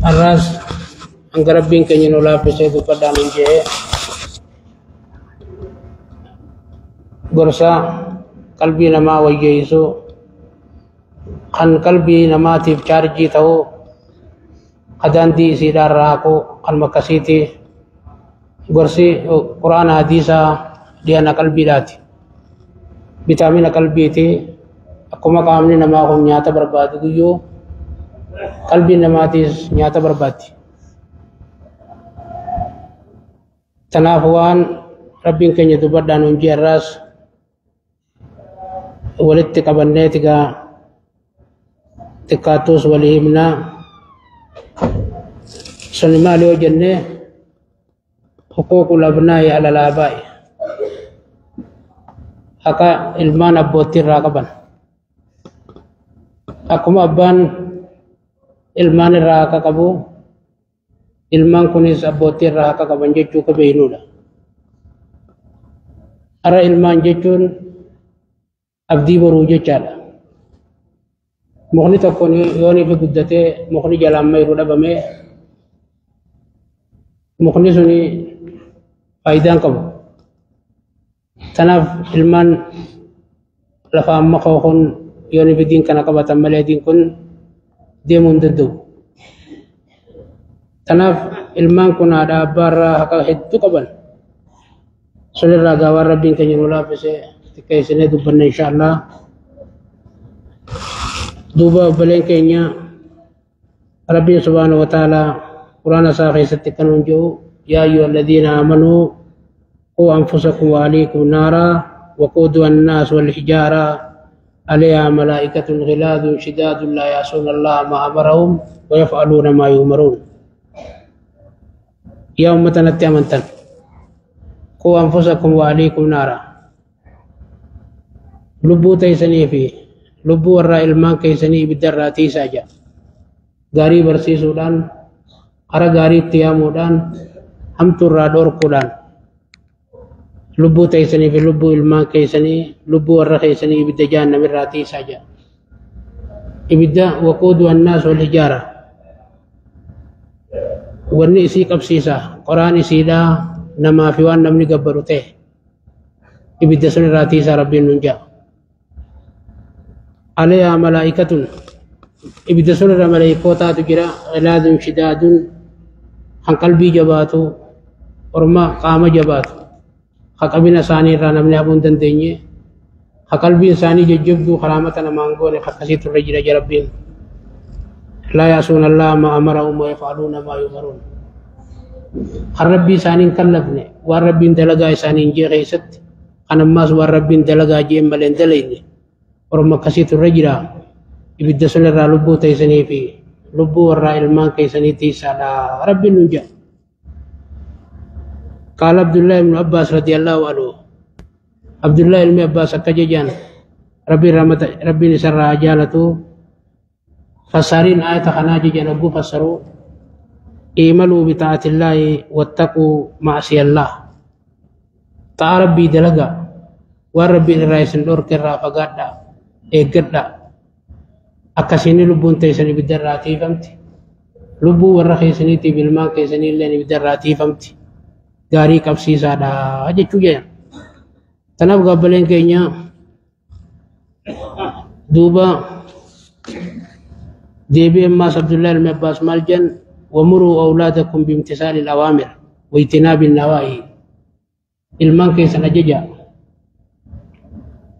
الراس أنقربين كن ينولا بسيط قدام الجهة قرصا قلبي نما ويجيسو خن قلبي نما تيف چارجي تهو قدان دي سيدار راكو خن مكسيتي قرصي قرآن حديثا ديانا قلبي داتي فيتامين قلبي تي أكما قامني نما هم نياتا برباد قيو قلبي نما تيس نياتا بربادي تنافوان ربين كن يدبر ننجي الراس ولدت قبنيتك تكاتوس وليهمنا سنما ليو جنة حقوق الأبناء على الآباء حقا إلمان أبوتي راقبا أكما أبان إلمان راقبو إلمان كنيس أبوتي راقبا جيجو كبينولا أرى إلمان جيجون أبدي بروجة جالا مخني تكون يوني في قدته مخني جلام ما يرودا بمه مخني سني فايدان كم تناف إلمان لفام مخوخن يوني في دين كنا كبتم ملء دين كن ديمون ددو تناف إلمان كنا ada barra haka hidu kaban saudara gawar rabbin kenyulah pese ketika sini tu benar insyaallah duba balen kenya Rabbi subhanahu wa ta'ala Quran sahih setikan unju ya ayyuhalladzina amanu qu anfusakum wa ahlikum nara wa quduha an-nas wal hijara alayha malaikatun ghiladun shidadun la ya'suna Allah ma amarahum wa yaf'aluna ma yu'marun ya ummatan amantan qu anfusakum wa ahlikum nara lubbu taisani fi lubbu warra ilman kaisani bidarrati saja gari bersisudan ara gari tiamudan hamturra dorkudan lubbu taisani fi lubbu ilman kaisani lubbu warra kaisani bidajan namirati saja ibida waqudu an-nas wal hijara wanni isi qabsisa Quran isida nama fi wan namni gabbarute ibida sunirati sa rabbin nunja عليها ملائكة إبدا سنر ملائكوتا تجرى غلاد شداد عن قلبي جباتو ورما قام جباتو خقبنا ثاني رانا من أبون دندنية خقلبي ثاني ججبدو خرامتنا مانغوني خقسيت الرجل جربين لا يعصون الله ما أمرهم ويفعلون ما يؤمرون الربي ثاني كلفني والربي دلغا ثاني جي غيست أنا ماس والربي دلغا جي ملين دليني ورما كسيت الرجل يبدأ سنر لبو تيسني في لبو ورا إلمان كيسني تيسالا ربي نجا قال عبد الله بن عباس رضي الله عنه عبد الله بن عباس كجيجان ربي رحمت ربي نسر رجالته فسارين آية خناجي جنبو فسروا إيملوا بطاعة الله واتقوا معصية الله طاع ربي دلقا وربي الرئيس النور كرا فقادا eeggadha akkasini lubbuun teessanii ibiddarraa tiifamti lubbuu warra keessaniitiif ilmaan keessanii illee ibiddarraa tiifamti gaarii qabsiisaadha jechuu jedhan tanaaf gaabbaleen keenya duuba deebii ammaas Abdullah ilmi Abbaas maal jedhan wamuruu awlaadakum bimtisaali al-awaamir wa ijtinaabi an-nawaahi ilmaan keessan ajaja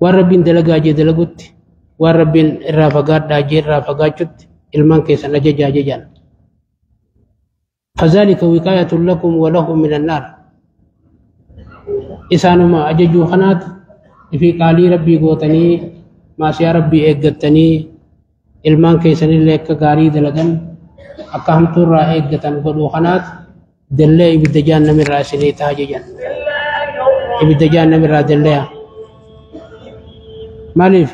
waan rabbiin dalagaa jee dalagutti waan rabbiin irraa fagaadhaa jee irraa fagaachutti ilmaan keessan ajajaa jejaan fazaalika wiqaayatun lakum wa lahum min annaar isaanuma ajajuu kanaatu fi qaalii rabbii gootanii maasiyaa rabbii eeggattanii ilmaan keessanillee akka gaarii dalagan akka hamtuurraa eeggatan godhuu kanaatu dallee ibidda jahannamirraa isinii ta'a jejaan ibidda jahannamirraa dalleeya maaliif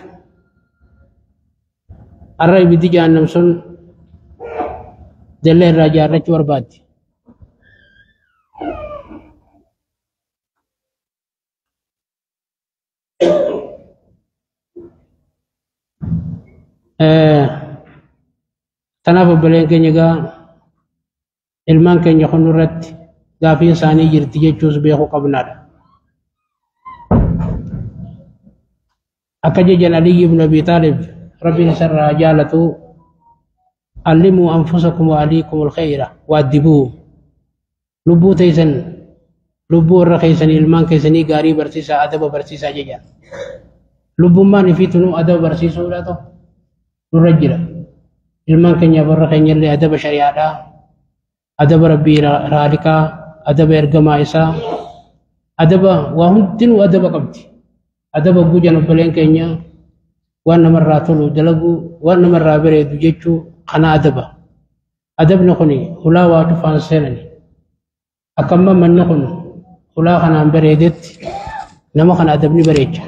arra ibiddi jahannam sun dallee irraa jaarrachuu barbaaddi Tanaaf obboleen keenya egaa ilmaan keenya kun irratti gaafiin isaanii jirti jechuus beekuu qabnaadha. Akka jejan Aliyyi ibn Abi Taalib rabbiin isarraa jaalatu allimuu anfusakum wa ahliikum alkhayra waaddibuuhum lubbuu teessan lubbuu irra keessanii ilmaan keessanii gaarii barsiisaa adaba barsiisaa jejan. Lubbummaan ifiitunuu adaba barsiisuudha ta'u nurra jira. Ilmaan keenya warra keenyallee adaba shari'aadhaa, adaba rabbii raadikaa, adaba ergamaa isaa, adaba waa hundinuu adaba qabdi. Adaba gujan obboleen keenya waan namarraa tolu dalaguu, waan namarraa bareedu jechuu kana adaba. Adabni kun hulaa waa cufaan seenani. Akkamma manni kun hulaa kanaan bareedetti nama kana adabni bareecha.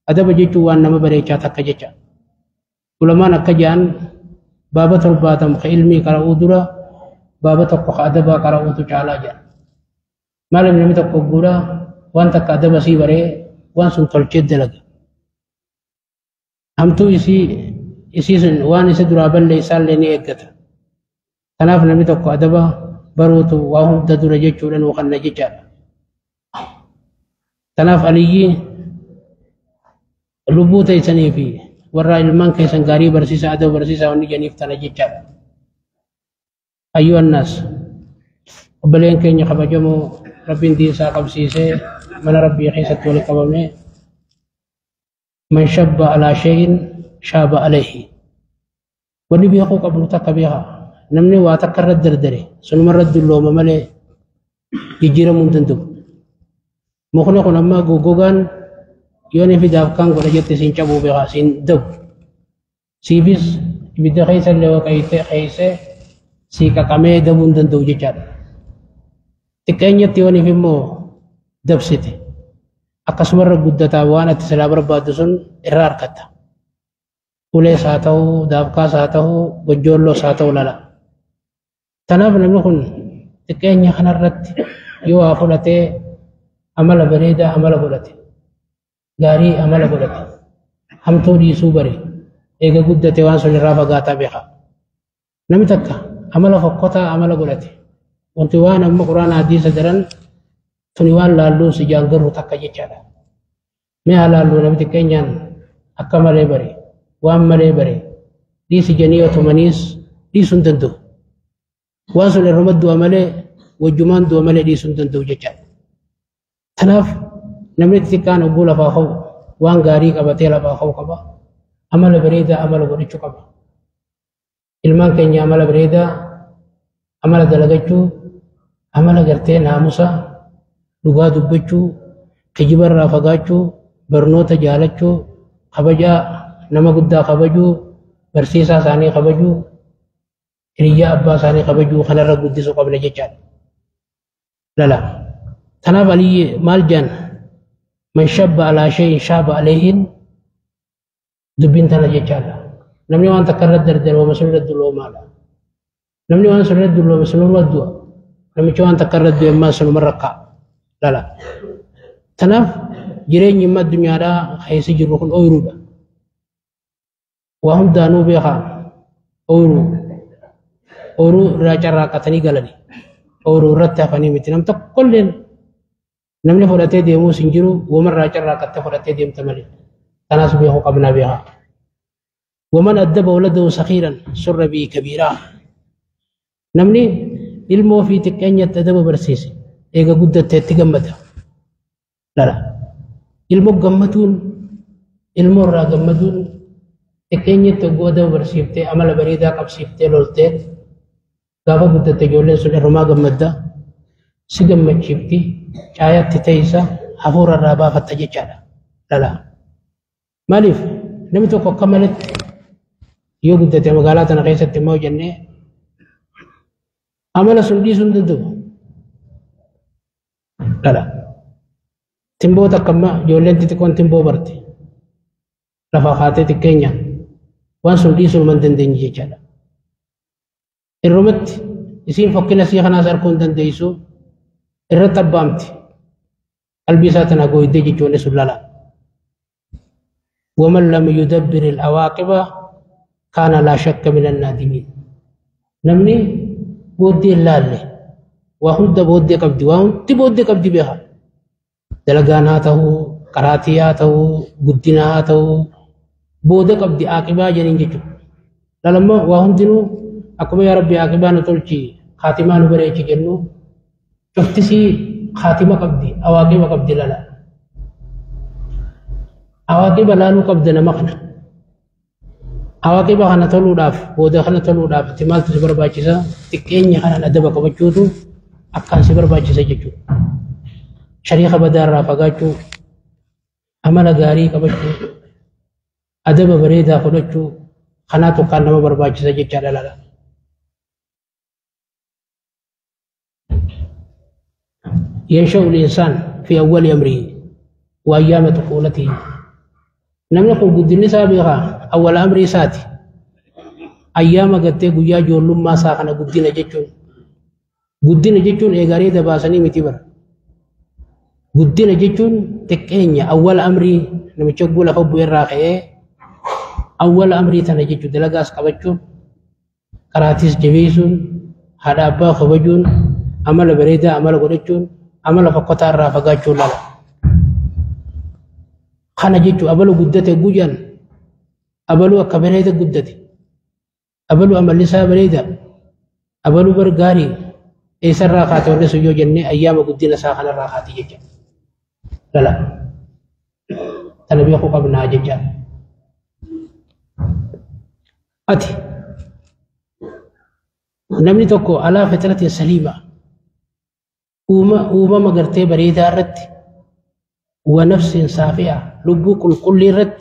Adaba jechuun waan nama bareechaa takka jecha. Ulamaan akka jedhan baaba 70 ka ilmii qara'uu dura baaba tokko ka adabaa qara'uutu caalaa jedhan. Maaliif namni tokko guddaa waan takka adaba sii baree waan sun tolchee dalaga. Hamtuu isii sun waan isa duraa ballee isaallee ni eeggata. Kanaaf namni tokko adaba baruutu waa hunda dura jechuudhaan wakanna jechaadha. Kanaaf Aliyyi lubbuu teessanii fi warra ilmaan keessan gaarii barsiisaa adaba barsiisaa wanni janiif tana jechaadha. Ayyuu annaas obboleen keenya kabajamoo rabbiin diinsaa qabsiisee mana rabbii keessatti wal qabamee man shabba alaa shay'in shaaba alayhi. Wanni beekuu qabnu takka beeka. Namni waa takka irra dardare sunuma irra dullooma malee jijjiiramuu hin danda'u. Mukni kun amma goggogaan yoon fidaaf kan godha jette siin cabuu beeka siin dabu. Siifis ibidda keessa illee waqayitee keessa sii qaqamee dabuu hin danda'u jechaadha. Xiqqeenyatti yooniif immoo dabsite. Akkasumarra guddataa waan ati silaa barbaaddu sun irraa harkatta. Ulees haa ta'uu, daafkaas haa ta'uu, gojjoolloos haa ta'uu lala. Kanaaf namni kun xiqqeenya kanarratti yoo waa fudhatee amala bareedaa amala godhate, gaarii amala godhate, hamtuu dhiisuu bare, eega guddate waan sun irraa fagaataa beeka. Namni takka amala fokkotaa amala godhate, wanti waan amma quraana hadiisa daran tuni waan laalluu si jaangarru takka jechaadha. Mee haa laalluu namni xiqqeenyaan akka malee bare, waan malee bare, dhiisi janii otomaniis dhiisuu hin danda'u. Waan sun irruma du'a malee wajjumaan du'a malee dhiisuu hin danda'u jechaadha. Kanaaf namni xixiqqaan ogguu lafaa ka'u waan gaarii qabatee lafaa ka'u qaba. Amala bareedaa amala godhachuu qaba. Ilmaan keenya amala bareedaa amala dalagachuu, amala gartee naamusa, dhugaa dubbachuu, kijibarraa fagaachuu, barnoota jaalachuu, kabajaa nama guddaa kabajuu, barsiisaa isaanii kabajuu, hiriyyaa abbaa isaanii kabajuu kanarra guddisuu qabna jechaadha. Lala. Kanaaf Aliyyi maal jedhan man shabba alaa shay'in shaaba alayhin dubbiin tana jechaadha. Namni waan takka irra dardare waan sun irra dulloomaadha. Namni waan sun irra dulloome sunuma du'a. Namichi waan takka irra du'e immoo sunuma rakkaa. Lala. Kanaaf jireenyi immoo addunyaadhaa keessa jirru kun ooyiruudha. Waa hundaanuu beekaa ooyiruu. Ooyiruu irraa carraaqatanii galani. Ooyiruu irratti hafanii miti. Nam tokkolleen namni fudhatee deemuus hin jiru wamarraa carraaqattee fudhatee deemta malee. Kanaas beekuu qabnaa beekaa. Waman addaba waladahu sakiiran surra bii kabiiraa. Namni ilmoo fi xiqqeenyatti adaba barsiise eega guddatteetti gammada. Lala. Ilmoo gammaduun ilmoo irraa gammaduun xiqqeenyatti ogguu adaba barsiiftee amala bareedaa qabsiiftee loltee gaafa guddatte ijoolleen sun irrumaa gammadda si gammachiifti caayatti teessa hafuura irraa baafatta jechaadha. Lala. Maaliif namni tokko akka malatti yoo guddate magaalaa tana keessatti immoo jennee amala sun dhiisuu hin danda'u. Lala. Timboo takka ammaa ijoolleen xixiqqoon timboo barte lafaa kaatee xiqqeenyaan waan sun dhiisuu hin dandeenye jechaadha. Irrumatti isiin fokkina sii kanaas arguu hin dandeessu irratti abbaamti. Qalbii isaa tana gooydee jechuun sun lala. ومن لم يدبر العواقب كان لا شك من النادمين. نمني بودي اللالي وهند بودي قبدي وهند بودي قبدي بها دلقاناته قراتياته قدناته بودي قبدي آقبا جنين جيجو لما وهندنو أكما يا ربي آقبا نتولشي خاتمان بريجي جنو شفتسي خاتمة قبدي أواقب قبدي للا أواقب لانو قبدنا مقنا أواقب خانا تلو داف بودا خانا تلو داف تمال تسبر باجيسا تكيني خانا ندبا قبجوتو أكان سبر باجيسا جيجو شريخ بدار رافقاجو عمل غاري قبجو أدب بريدا خلجو خانا تقان نما برباجيسا جيجا للا ينشأ الإنسان في أول أمره وأيام طفولته نمن يقول قد النسابها أول أمر ساتي أيام قد تقويا جول ما ساخنا قدنا جتون إيغاري دباسني متبر قدنا جتون تكينيا أول أمري نمشقول حب الراقية أول أمري تنجتون دلقاس قبجون كراتيس جبيسون هذا أبا خبجون عمل بريدة عمل قرجون عمل فقطع رافقاجون لا خانا جيتو أبلو قدته قجان أبلو أكبريدة قدته أبلو أمال لسا بريدة أبلو برقاري إيسا الراقات ونسو يو جنة أيام قدنا ساخنا الراقات جيجا لا تنبيخو قبنا جيجا أتي نمني توكو على فترة سليمة وما مغرتي بريدة رد ونفس صافية لبوك الكل رد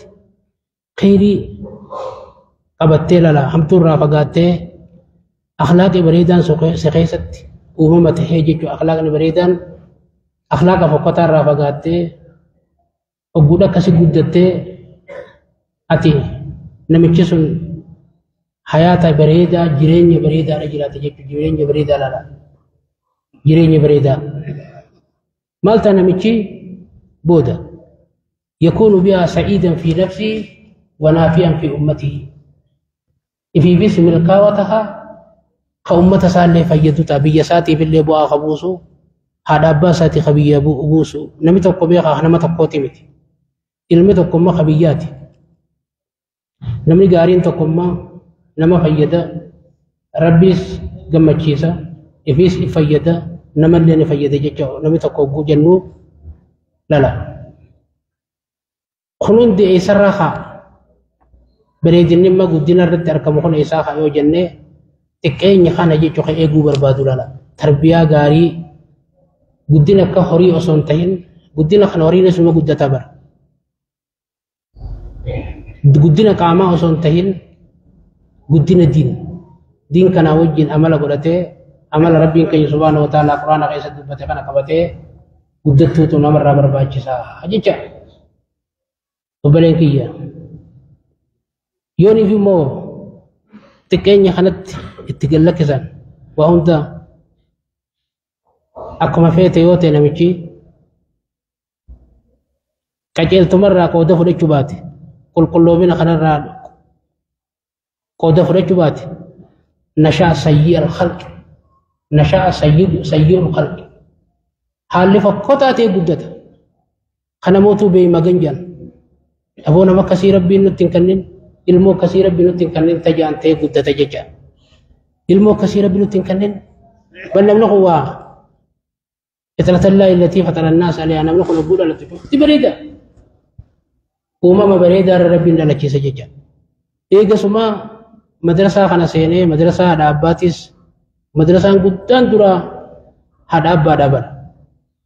خيري قبتي للا حمتو رافقاتي أخلاق بريدان سخيست وما متحيجي أخلاق بريدان أخلاق فقطة رافقاتي وقودا كسي قدتي أتي نمجسون حياة بريدة جرين بريدة رجلات جرين بريدة للا جرين بريدة مالتا نمجي بودا يكون بها سعيدا في نفسه ونافيا في أمته في باسم الكاوتها كأمة سالة فيدتا بيساتي باللي بوا خبوسو هذا أباساتي خبيا بوسو نمي تقو بيخا نما تقو تيمتي ilmi tokkomma kabiyyaati namni gaariin tokkomma nama fayyada rabbiis gammachiisa ifiis fayyada namallee ni fayyada jecha namni tokko oguu jennu lala kun hundi eessarraa haa bareedinimma guddina irratti argamu kun eessaa haa yoo jennee xiqqeenya kana jechuu kan eeguu barbaadu lala tarbiyaa gaarii guddina akka horii osoo hin ta'in guddina kan horiin isuma guddata bara guddina qaamaa osoo hin ta'in guddina diin kanaa wajjin amala godhatee amala rabbiin keenya subhaanahu wa ta'aalaa quraana keessatti dubbate kana qabatee guddattuutu namarraa barbaachisaa jecha obboleen kiyya yooniif immoo xiqqeenya kanatti itti gallakkisan waa hunda akkuma feete yoo ta'e namichi qajeeltumarraa qooda fudhachuu baate qulqulloomina kanarraa qooda fudhachuu baate nashaa sayyii al-khalqi nashaa sayyii al-khalqi haalli fakkootaa ta'e guddata kana mootuu beeyi maganjaan aboo nama akkasii rabbiin nutti hin kennin ilmoo akkasii rabbiin nutti hin kennin tajaan ta'e guddata jecha ilmoo akkasii rabbiin nutti hin kennin bal namni kun waa فطرة الله التي فطر الناس عليها نملك نقول على تشوف بريدة وما بريدة ربي لنا كيس جدا إيه سما مدرسة خنا سينة مدرسة هذا أباتيس مدرسة قدام ترى هذا أبا دبر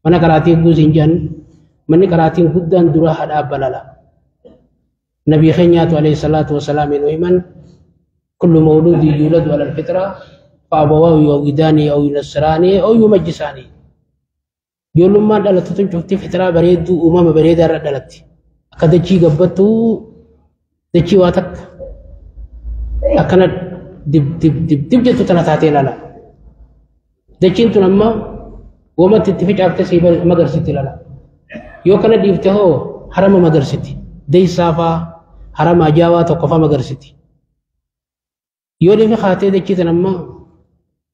mana karatiin guzinjan manni karatiin guddaan dura hada balala nabi keenyaatu alayhi salatu wasalam iman kullu mawludi yuladu ala alfitra fa abawahu yawidani aw yunasrani aw yumajjisani yolumma dhalatu tun cufti fitra bareedu umama bareeda irra dhalatti akka dachii gabbattu dachii waa takka akkana dib jettu tana taatee lala dachiin tun amma وما تتفق عبد سيب مدرستي لا يو كان ديفته حرم مدرستي دي صافا حرم اجاوا توقفا مدرستي يو دي في خاطي دي كده لما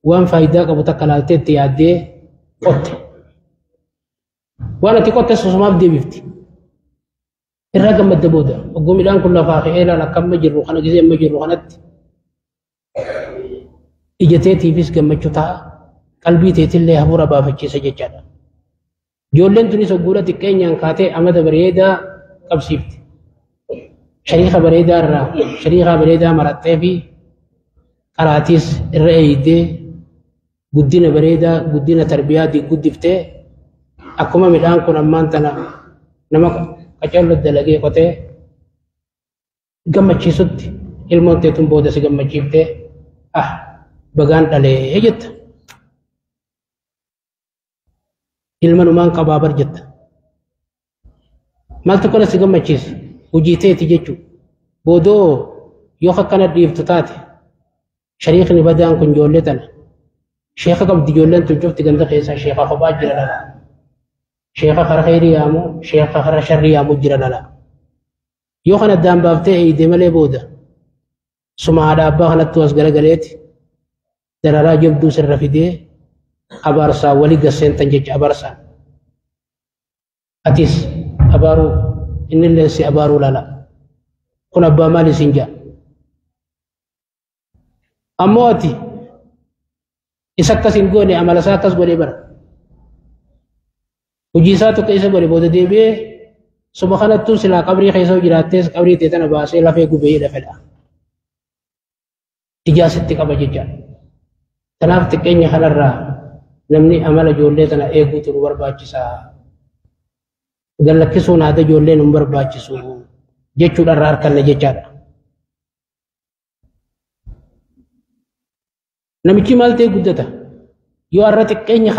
وان فايدة قبو تكالالتي تيادي قط وانا تقوت سوسماف دي بيفتي الرقم مدبودا وقوم الان كلها فاخي إلا لكم مجرو خانا جزي مجرو خانت إجتيتي فيس قمتشو تا قلبي تيتي هبورا بافتشي سججادا جولين توني سقولة تكين ينكاتي أمد بريدا قبسيفت شريخة بريدا الرا شريخة بريدا مرتبي قراتيس الرئيدي قدنا بريدا قدنا تربية دي قدفته أكما مدان كون أمانتنا نمك أجل الدلقي قطي قمت شيسد ilmoon teetun booda si gammachiiftee bagaan dhalee jetta ilma numaan qabaabar jetta maaltu kana si gammachiisa hojii teeti jechuu boodoo yoo akkana dhiiftu taate shariikni badaan kun ijoollee tana sheeka qabdi ijoolleen tun cufti ganda keessaa sheeka kophaa jira lala sheeka kara khayrii yaamu sheeka kara sharrii yaamu jira lala yoo kana addaan baaftee eeyidee malee booda suma haadha abbaa kanatti was garagaleeti dararaa jabduu sirra fidee abaarsaa walii gasseentan jecha abaarsaa atis abaaruu innillee si abaaruu lala kun abbaa maali siin jaa ammoo ati isa akkas hin goone amala isaa akkas godhee bara hojii isaa tokko isa godhe booda deebi'ee suma kanattuu silaa qabrii keessa jiraattees qabrii ta'e tana baasee lafee gubee dhafedha ijaasitti qaba jecha kanaaf xiqqeenya kanarraa namni amala ijoollee tana eeguutu nu barbaachisaa gallakkisuun haada ijoollee nu barbaachisu jechuudharraa harkanne jechaadha namichi maal ta'e guddata yoo har'a xiqqeenya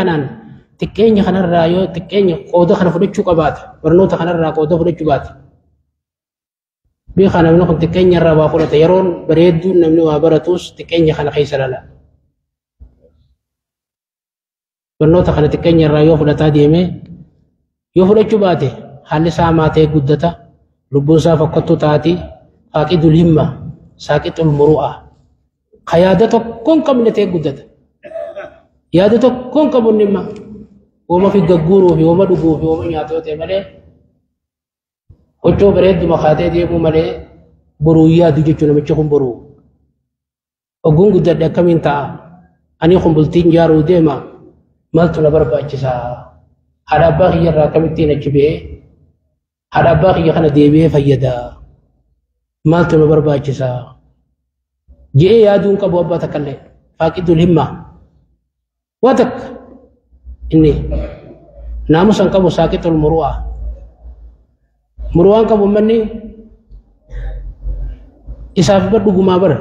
kanarraa yoo xiqqeenya qooda kana fudhachuu qabaata barnoota kanarraa qooda fudhachuu baate بيخا نمنو كنت كينيا رابا فلتا يرون بريدو نمنو وابرتوس تكينيا خانا خيسا لالا برنوتا خانا تكينيا را يو فلتا ديمي يو فلتشو باتي حالي ساماتي قدتا لبوسا فقطو تاتي فاقدو الهمة ساكتو المروءة خيادتو كون قبلتي قدتا يادتو كون قبل النمة وما في ققورو في وما دقو في وما نياتو تيمالي Ocho bereedu makaatee deemuu malee boruu yaadu jechuun namichi kun boruu. Ogguun guddadhe akkamiin ta'a? Ani kun bultiin jaaruu deema maaltu na barbaachisaa? Haadha abbaa kiyya irraa akkamittiin achi ba'ee? Haadha abbaa kiyya kana deebi'ee fayyada. Maaltu na barbaachisaa? Je'ee yaaduun qabu abbaa takkaallee faaqidul himma. Waa takka inni naamusan qabu saaqitul muru'aa. Muruan kamu mani isaaf badhu gumaa bara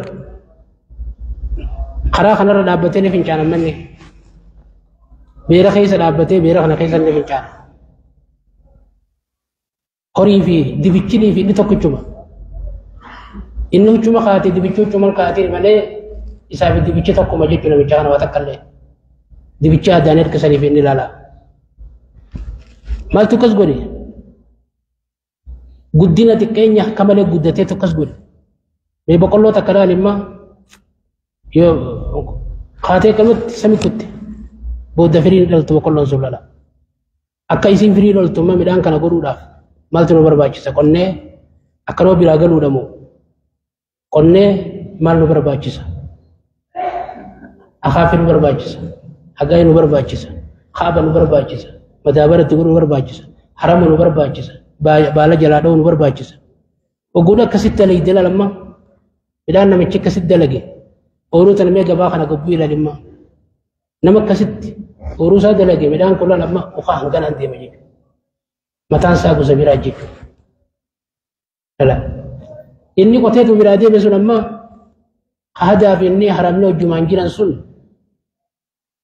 karaa kanarra dhaabbatee ni fincaana manni beera keessa dhaabbatee beera kana keessa ni fincaana horii fi dibichinii fi inni tokkichuma inni huccuma kaatee dibichi huccuma kaatee malee isaaf dibichi tokkuma jechuun namicha kana waa takkallee dibichi addaan hirkisanii fi inni ilaala maaltu kas godhe guddina xiqqeenya kamalee guddatee tokkas godhe mee boqqolloo takka dhaal imma yoo kaatee kamatti sami kutte booda firiin dhaltu boqqolloon sun lala akka isiin firii dhaltu imma midhaan kana godhuudhaaf maaltu nu barbaachisa qonnee akkanoo biraa galuudha moo qonnee maal nu barbaachisa akaafii nu barbaachisa hagaa'ii nu barbaachisa haaba nu barbaachisa madaabaratti godhuu nu barbaachisa harama nu barbaachisa baala jalaa dha'uu nu barbaachisa ogguudha akkasitti dalagde lalamma midhaan namichi akkasitti dalage ooluu tana mee gabaa kana gobbuu ilaalimma nama akkasitti ooluu isaa dalage midhaan kun lalamma ukaa hanganaan deema jechuudha mataan isaa gosa biraa jechuudha inni qoteetu biraa deeme sun amma hadaa fi inni haramni hojjumaan jiran sun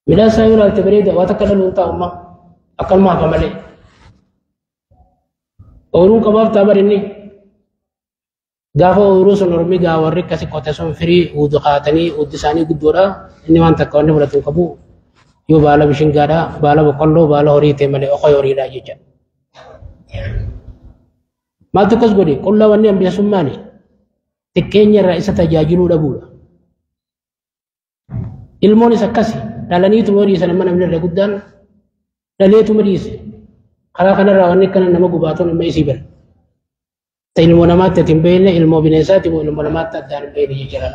midhaan isaa yoo ilaalte bareeda waa takka dhaluun taa'umma akkanumaa hafa malee ooluu qabaaf ta'a barinni gaafa ooluu sun ormi gaa warri akkasi qote sun firii uudu kaatanii uuddi isaanii guddoodha inni waan takka wanni fudhatu qabu yoo baala bishingaadha baala boqqolloo baala horii ta'e malee okoy horiidha jecha maaltu akkas godhe qullaa wanni hambisa sun maali xiqqeenya irraa isa tajaajiluu dhabuudha ilmoon isa akkasi dhalaniitu madiisa nama namni irra guddaan dhaleetu madiise karaa kanarraa wanni akkana nama gubaatuun amma isii bira ta ilmoo namaatti ati hin beekne ilmoo bineensaati moo ilmoo namaatti addaan hin beekne jechuudha.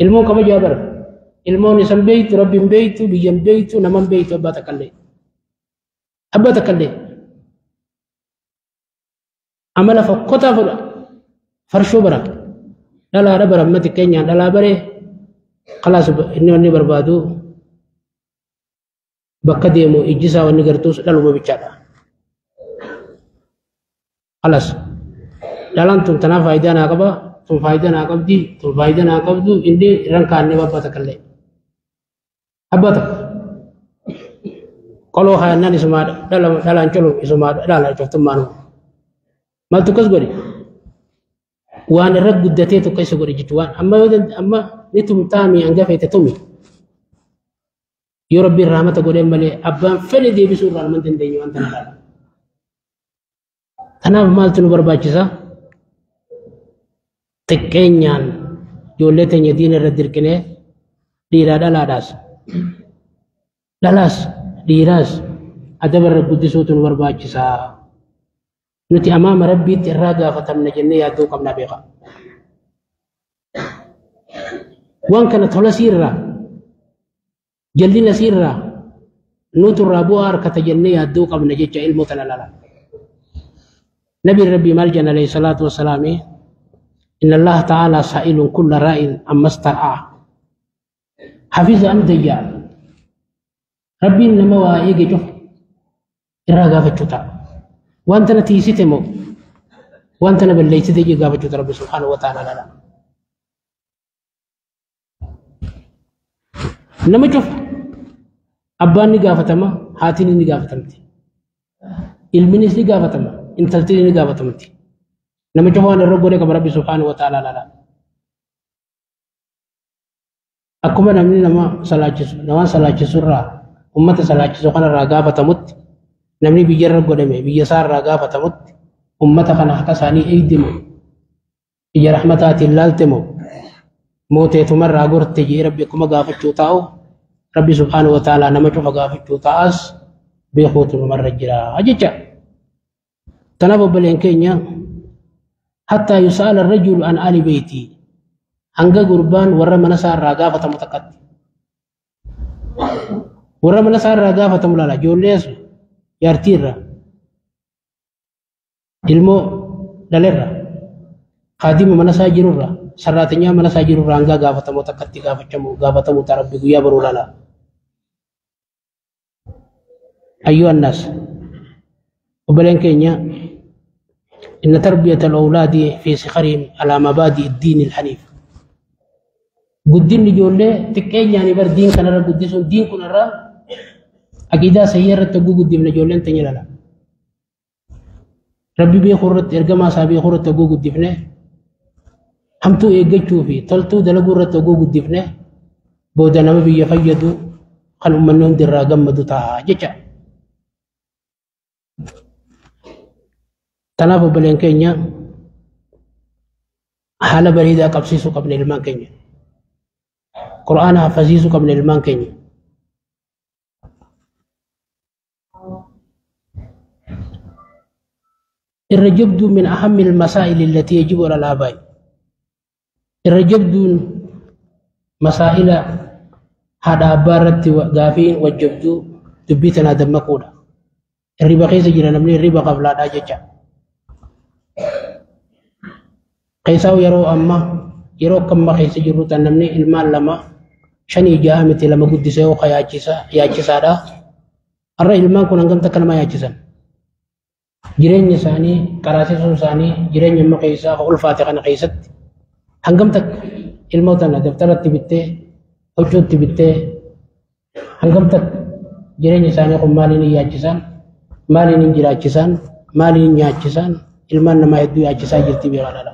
Ilmoon kabajaa bara ilmoon isan beektu rabbi hin beektu biyya hin beektu nama hin beektu abbaa takkallee amala fokkotaa fudha farshoo bara dhalaadha bara ammati keenyaan dhalaa baree khalaas inni wanni barbaadu bakka deemu ijjisaa wanni gartuus dhaluma bichaadha. Khalaas dhalaan tun tanaa faayidaa naa qaba tun faayidaa naa qabdi tun faayidaa naa qabdu inni irraan kaannee abbaa takkallee abbaa takka qoloo haayannaan isumaadha dhalaan colu isumaadha dhalaan coftummaanuma maaltu kas godhe waan irra guddatee tokko isa godhe jechuudha waan amma ni tumtaami hangafeete tumi yoo rabbiin rahmata godheen malee abbaan fedhe deebisuu irraa nama dandeenye waan tana dhaala. Kanaaf maaltu nu barbaachisa xiqqeenyaan ijoollee teenya diina irra dirqinee dhiiraa dhalaas dhiiraas adaba irra guddisuutu nu barbaachisa. Nuti amaama rabbiitti irraa gaafatamna jennee yaadduu qabnaa beeka. Waan kana tola siirraa jallina siirraa nutu irraa bu'aa harkata jennee yaadduu qabna jecha ilmoo tana lala. نبي ربي مالجنا عليه الصلاة والسلام إن الله تعالى سائل كل راء أما استرعى حفظ أم ديار ربي إنما وايجي جف إراغا فتشوتا وأنت نتيسي تمو وأنت نبليت تيجي غافتشوتا ربي سبحانه وتعالى لا إنما جف أباني غافتما هاتيني غافتمتي ilminis gaafatama intaltiin ni gaafatamti namicha waan irra godhe qaba rabbi subhanahu wa ta'ala lala akkuma namni nama salaachisu irraa ummata salaachisu kanarraa gaafatamutti namni biyya irra godhame biyya isaa irraa gaafatamutti ummata kana akka isaanii eegdimu biyya rahmataatiin laaltemu mooteetumarraa gorte jee rabbi akkuma gaafachuu taa'u rabbi subhanahu wa ta'ala nama cufa gaafachuu ta'as beekuutu namarra jira jecha. تنافى بلين كينيا حتى يسأل الرجل عن آل بيتي هنگا قربان ورا منسار راقافة متقد ورا منسار راقافة ملالا جوليس يارتيرا ilmo dalerra khadima manasa jirurra sarratenya manasa jirurra hanga gaafatamu takkatti gaafatamu tarabbi guyyaa baruu lala أيها الناس وبلين كينيا إن تربية الأولاد في صغرهم على مبادئ الدين الحنيف قدين نجولة تكين يعني بر دين كنرا قديسون دين كنرا أكيدا سيارة تقو قدين نجولة تنيلا ربي بيخورت إرقما سابي خورت تقو قدين همتو إيجتشو في تلتو دلقورة تقو قدين بودا نمبي يفيدو خلو منهم درا قمدو تاها جيشا تنافو بلين كينيا حالة بريدة قبسيسو قبل المان كينيا قرآن حفظيسو قبل المان كينيا الرجبد من أهم المسائل التي يجب على الآباء الرجبد مسائل هذا أبارت وقافين والجبد تبيتنا دمكونا الربا خيس جرى نمني الربا قبل هذا ججا قيساو يرو أما يرو كم خيس جرو تنمني المال لما شني جامتي لما قد سيو ياجسا دا الرأي المان كنا نقم تكلم ياجسا جرين يساني كراسي سوساني جرين يما قيسا فقل فاتحة قيست هنقم تك الموتنا دفترت تبتة وجود تبتة هنقم تك جرين يساني قم مالين ياجسا مالين جراجسا مالين ياجسا ilmaan namaa hedduu yaachisaa jirti beekadha.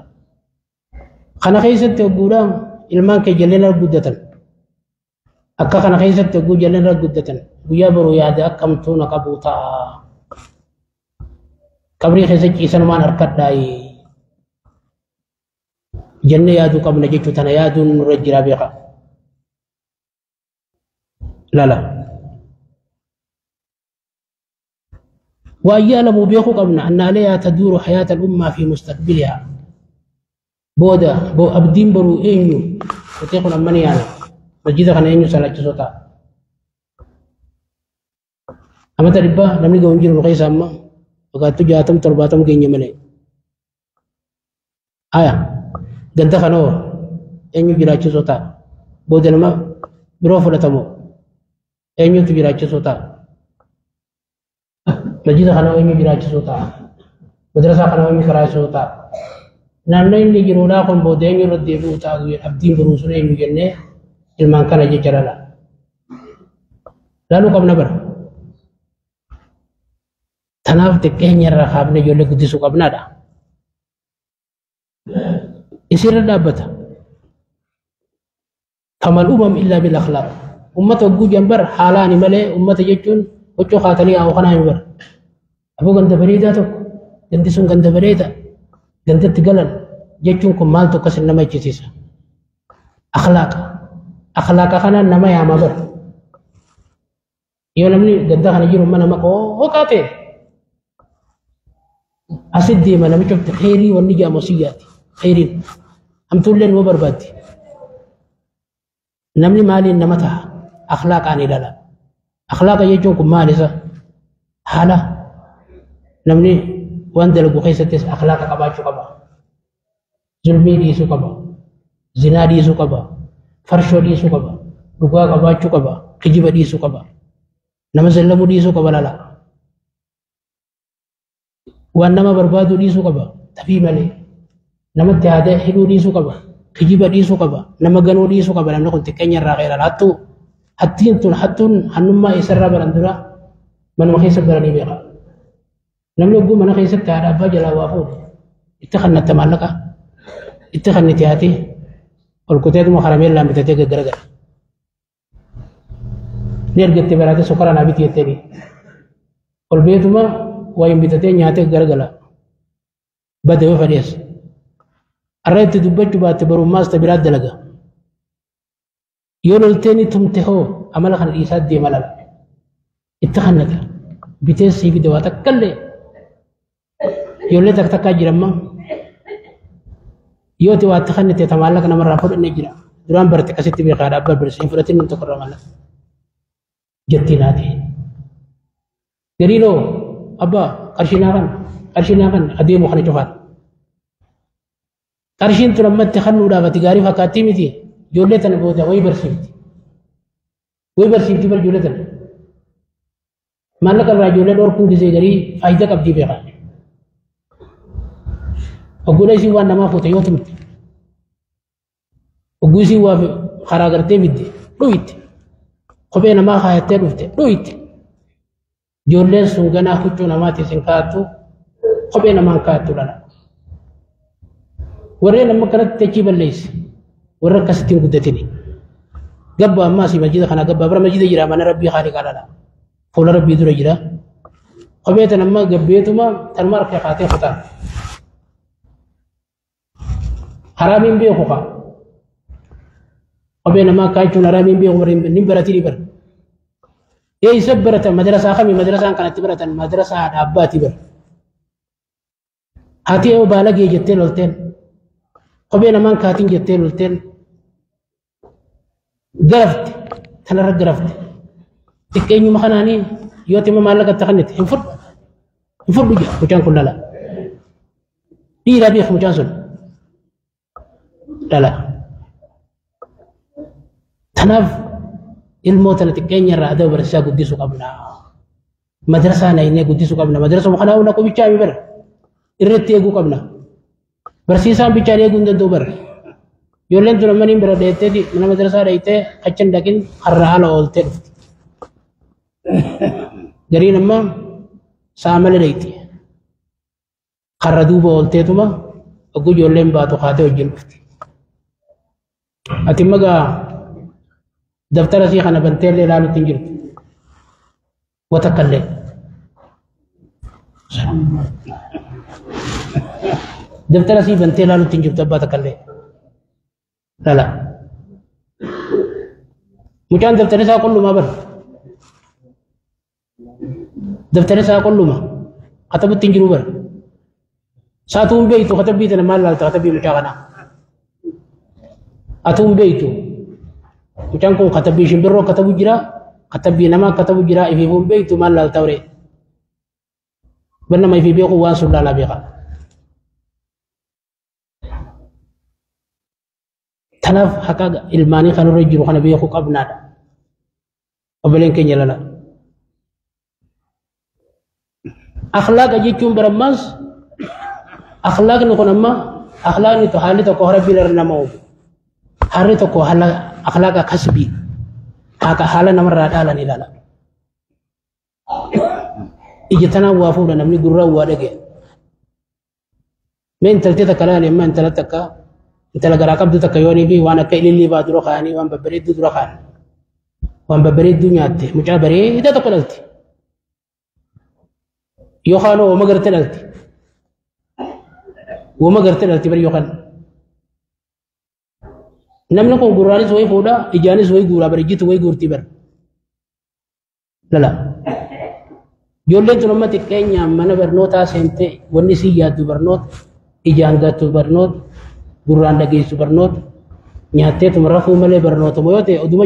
Kana keessatti ogguudhaan ilmaan kee jalleen guddatan. Akka kana keessatti ogguu jalleen guddatan guyyaa boruu yaada akkamtuu na qabu ta'a. Qabrii keessa ciisan waan harkadhaayi. جنة يادو قبل جيتو تنا يادو نرجع بيها لا وأيالم بيخو قبل أن عليها تدور حياة الأمة في مستقبلها بودا بو أبدين برو إنيو وتيقون أماني أنا رجيدا خنا إنيو سالة جسوتا أما تربا نمني قوم جيرو نقيس أما وقاتو جاتم ترباتم كيني ملي آية قنتا خنو إنيو جيرا جسوتا بودا نما بروفو لتمو إنيو تجيرا جسوتا رجيدا خنا إنيو جيرا جسوتا مدرسة خنا إنيو كرا جسوتا naannoo inni jiruudhaa kun boodeenyu irra deebi'u taa'u abdiin buruusun eenyu jennee ilmaan kana jechaadha. Laaluu qabna bara. Tanaaf xiqqeenya irraa kaafnee ijoollee guddisuu qabnaadha. Isirra dhaabbata. Kamal uumam illaa bil akhlaaq. Uummata hogguu jambar haalaani malee uummata jechuun huccuu kaatanii haa'u kanaa hin bara. Aboo ganda bareedaa tokko gandi sun ganda bareedaa. gandatti galan jechuun kun maal tokko sin nama ijjisiisa akhlaaqa kana nama yaama bar yoo namni ganda kana jiru mana maqoo qaate asid deema namicha khairii wanni jaamu siyaati khairii amtulleen wo barbaaddi namni maaliin nama ta'a akhlaaqaan ilala akhlaaqa jechuun kun maal isa haala namni وان دلقو خيستس اخلاق قباچو قبا ظلمي ديسو قبا زنا ديسو قبا فرشو ديسو قبا دغا قباچو قبا كجيب ديسو قبا نمزلمو ديسو قبا لا وانما بربادو ديسو قبا تفي ملي نمت هذا حلو ديسو قبا كجيب ديسو قبا نمغنو ديسو قبا لم نكن تكنير غير الحتو حتون حنما يسر برندرا من مخيس برني بيقا نملو قوم أنا خيسك على بجل وافود اتخذنا التمالكة اتخذنا تياتي والكتاب مخرمين لام بتتيجي جرجر نرجع تبرات سكر أنا بيتي التاني والبيت ما وين بتتيجي نياتي جرجلا بدأ وفريس الرأيت تدبج بات بروماس تبرات دلجا يقول التاني تمتهو عمل خن الإيساد دي ملل اتخذنا بتيسي بدواتك كله يولي تكتكا جرما يوتي واتخني تتمالك نمر رافض نجرا دران برتك ستي بخار أبا برسين فرتين من تقرر مالا جتي نادي قريلو أبا قرشنا كان أديه مخني تفات قرشين تلما تخنو دا فتقاري فكاتيمي تي يولي تنبودا وي برسيمتي بل يولي تن مالك الرجل دور كون دي غري فايدة قبدي بخار أقول أيش وانا ما فوت يوتم أقول أيش وا خراجرتي بدي رويت خبينا ما خايت رويت جولين سونغنا خطونا ما تسنكاتو خبينا ما كاتو لنا ورينا ما كانت تجيب الليس ورا كاستين قدتني قبا ما سي مجيد خنا قبا برا مجيد جرا من ربي خالق على لا فول ربي دور جرا خبيتنا ما قبيتما تنمر كاتي خطا حرامين بيخوكا وبين ما كايتون حرامين بيخو نمبرتي لبر اي سبرت مدرسة خمي مدرسة كانت تبرت مدرسة أباتي بر هاتي او بالغ جتين ولتين وبين ما كاتين جتين ولتين غرفت تنر غرفت تكيني مخناني يوتي ما مالك تخنت انفر بيجا وكان كلها دي ربي خمجانسون لا تناف الموت التي كان يرى هذا برسا قديسو قبلنا مدرسة ناينة قديسو قبلنا مدرسة مخنا ونا كو بيچا بيبر إرتي يقو قبلنا برسيسان بيچا يقو ندو بر يولين تلماني بر ديتي دي من مدرسة ريتي خچن دكين خرها لولتي غري نما سامل ريتي خردو بولتي توما اگو يولين باتو خاته وجن أتمنى دفتر سي خنا بنتي لي لالو تنجر وتكلم دفتر سي بنتي لالو تنجر تبا تكلم لا لا مجان دفتر سا كل ما بر دفتر سا كل ما كتب تنجرو بر ساتون بيتو كتب بيتنا مال لا كتب مجانا أتون بيتو مجان كون كتب شمبرو كتب جرا كتب نما كتب جرا في بيتو مال لا توري بنما في بيقو واسول لا بيقا تناف حقا الماني خانو رجلو خانا بيقو قبنا قبلين كي لا أخلاق جيتشون برماس أخلاق نكون أما أخلاق نتو حالي تكو هربي لرنمو حالي تكو أخلاق كسبي هكا حالا نمر رادالا نلالا إجتنا وافونا نمني قرر وادقى من تلتي تكالاني ما انت لتكا انت لقراقب دو تكيوني بي وانا كيلي اللي بادرو خاني وان ببريد دو درو خاني وان ببريد دو نياتي مجا بريد إذا تقللتي يوخانو وما قرتلتي وما قرتلتي بري يوخان نمنا كون قراني سوي فودا إجاني سوي قورا بريجيت سوي قورتي بر لا لا جولين تنمى تكينيا من برنوتا سنتي ونسي يادو برنوت إجانغاتو برنوت قران دقيسو برنوت نياتي تمرفو ملي برنوت مويوتي ودما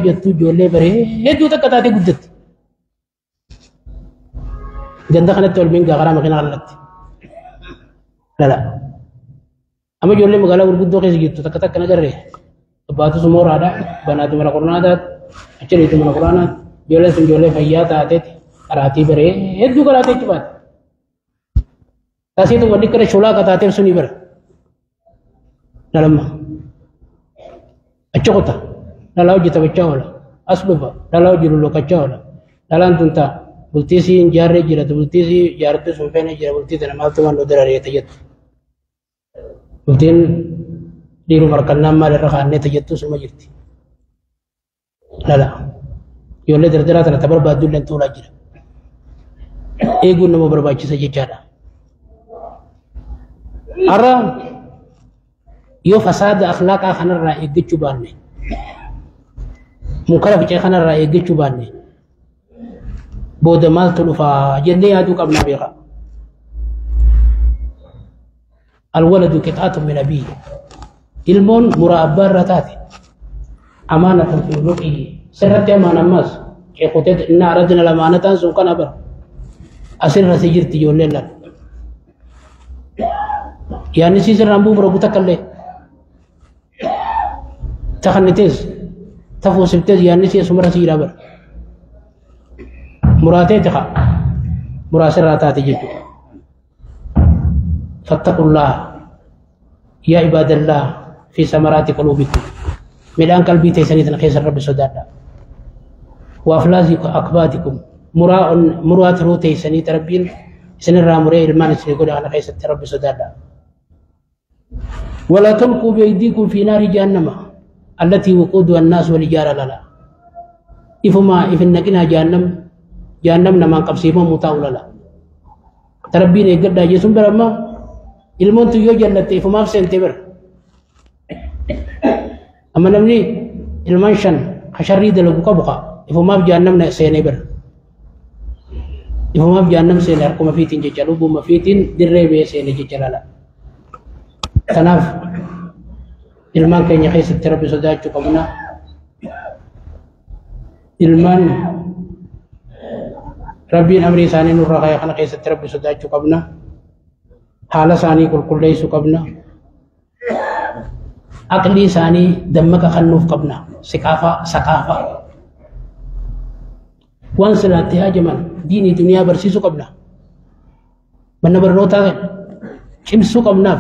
جتو جولي بري هدو تكتاتي قدت جندا خانت تول من غرام خنا غلط لا لا اما جولي مغالا ورغدو خيس جيتو تكتك نغري باتو سمور ادا بنات من القران ادا اچري من القران جولي سن جولي فيات اتت راتي بري هدو غلاتي تبات تاسي تو ودي كره شولا كتاتي سني بر نلما اچوتا نلاو جتا بچاولا اسببا نلاو جلو كچاولا نلان تنتا بلتيسي جاري جرا بلتيسي جارت سوفين جرا بلتي تنمالت وان ودر ريتيت بلتين ديرو مركنا ما رخان نتيجت سما جرتي لا لا يولي دردرات نتبر بادو لن تولا جرا ايغو نمو برباچي سجيچادا ارا يو فساد اخلاق خنر را ايغچو باني مكرف چي خنر را ايغچو باني بود مال تلفا جندي هادو قبنا بيغا الولد قطعة من أبيه المون مرابر رتاتي أمانة في رقيه سرت أمانة ماس كي خطيت إن أردنا الأمانة سوكا نبر أسر رسيجرتي يولي لك يعني سيسر رامبو بربوتك اللي تخنتيز تفو سبتيز يعني سيسر رسيجر بر مراتي تخا مراسراتات جدو فاتقوا الله يا عباد الله في ثمرات قلوبكم ملان قلبي تيسني تنخيس الرب سدادا وافلازكم اكبادكم مرات رو تيسني تربين سن الرامري المان سن يقول انا خيس الرب سدادا ولا تلقوا بايديكم في نار جهنم التي وقودها الناس والحجاره لا افما افنكنا جهنم نمان قبسيما متاولا لا تربين يقدر جسم برما ilmoon tu yoo jallatte ifumaaf seente bira amma namni ilmaan shan hasharrii dalagu qabu qa ifumaaf jahannamna seene bira ifumaaf jahannam seene harkuma fiitiin jecha lubbuma fiitiin dirree bee seene jecha lala kanaaf ilmaan keenya keessatti rabbi sodaachuu qabna ilmaan rabbiin amrii isaanii nurraa kaya kana keessatti rabbi sodaachuu qabna حالا ثاني كل ليس قبنا عقلي ثاني دمك خنوف قبنا ثقافة وانسلاتها جمال ديني دنيا برسيسو قبنا من برنوتا شمسو قبنا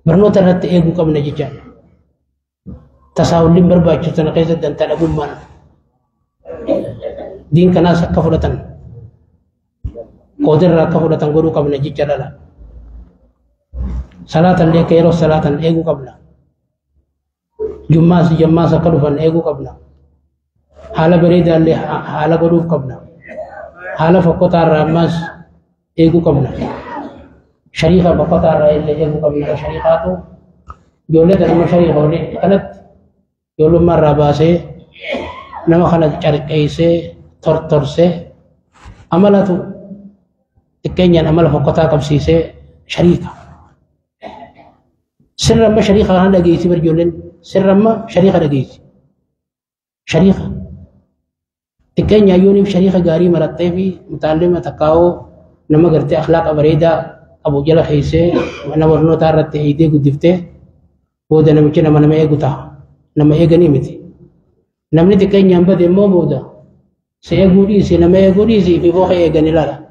برنوتا رت ايغو قبنا جيجان تساولين برباچو تنقيز دنتا لغمان دين كنا سكفلتن قدر رات فولا تنغرو قبل جيجالا صلاة اللي كيرو صلاة ايغو قبل جمعة سكرفن ايغو قبل حالا بريد اللي حالا غروب قبل حالا فقطع الرماس ايغو قبل شريفة فقطع اللي ايغو قبل شريفاتو جولة لما شريك هوني كانت جولة مرة باسي نما خلت شرك أيسي ترسي عملته تكينيا عمل فقطع قبسيسي شريكة سر ما شريكة هذا جيسي برجولين سر ما شريكة جيسي شريكة تكينيا يوني شريكة جاري مرتبة في متعلمة تكاو نما قرتي أخلاق بريدة أبو جلا خيسي أنا ورنو تارت هيدي قدفته بودا نمشي نما نما يقطع نما يغني متي نمني تكينيا بدي مو بودا سيقوليسي نما يقوليسي في فوق يغني لا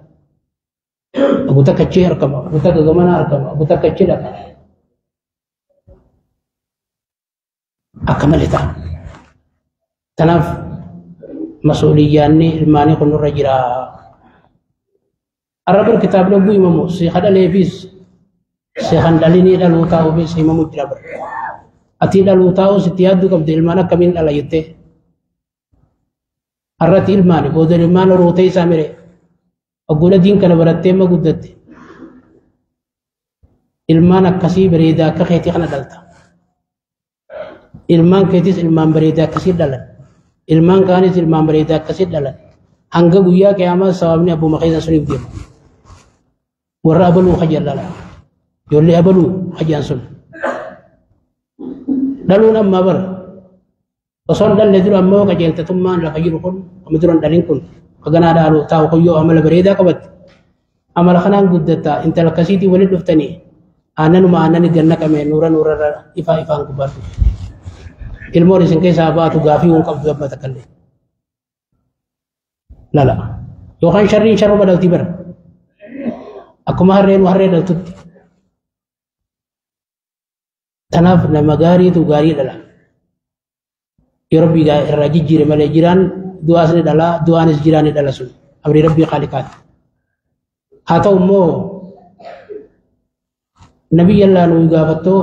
أبو تكتشي أركب أبو تكجمنا أركب أبو تكتشي لك أكملتها تناف مسؤولياني الماني كن الرجال الرب الكتاب لو بوي ممو سيخدا ليفيس سيخن داليني دالوتاو بيس إمامو جرابر أتي دالوتاو ستيادو كم دلمانا كمين على يته الرتي الماني بودر المان روتي سامري أقول دين كنا برتة ما قدرت المان كسي بريدا كخيتي خنا دلتا المان كيتيس المان بريدا كسي دلن المان كانيس المان بريدا كسي دلن hangga guyyaa qiyaamaa sababni abbuma keessa suniif deema warra abaluu hajjan lala ijoollee abaluu hajjaan sun dhaluun ammaa bara osoo hin dhalle dura ammoo qajeeltatummaan lafa jiru kun amma duran dhalin kun kaganaa dhaalu taa'u koyyoo amala bareedaa qabatte amala kanaan guddataa intala akkasiitii waliin dhuftanii aananuma aanani ganna qabee nuura nuurarra ifaa ifaan gubbaatu ilmoon isin keessaa baatu gaafii waan qabdu gabbata kallee لا لا يوخان شرين شر بدل تبر أكو مهرين وهرين دل تدي تناف لما غاري تو غاري دلا يربي الرجي جير مال جيران دعاء سن دلا دعاء نس جيران دلا سن أمر ربي خالقات هاتو مو نبي الله نو غافتو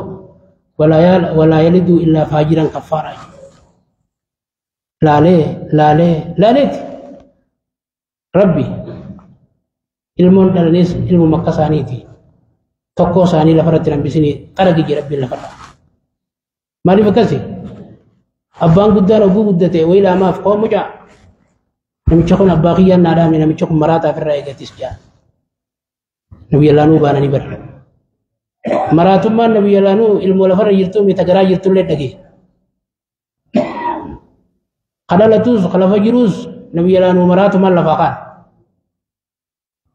ولا يلد إلا فاجرا كفارا لا لي ربي ilmoon dhalanis ilmu makka isaaniiti tokko isaanii lafarratti hambisanii qaraqiji rabbiin lafarra maaliif akkasi abbaan guddaan oguu guddate wayi laamaaf koo mucaa namicha kun abbaa kiyyaan naa dhaame namicha kun maraataaf irraa eegatis jaa nabiyyallaanuu baananii bara maraatummaan nabiyyallaanuu ilmoo lafarra jirtuu mita garaa jirtullee dhagee kadhalatus kalafa jiruus nabiyyallaanuu maraatummaan lafaa kaan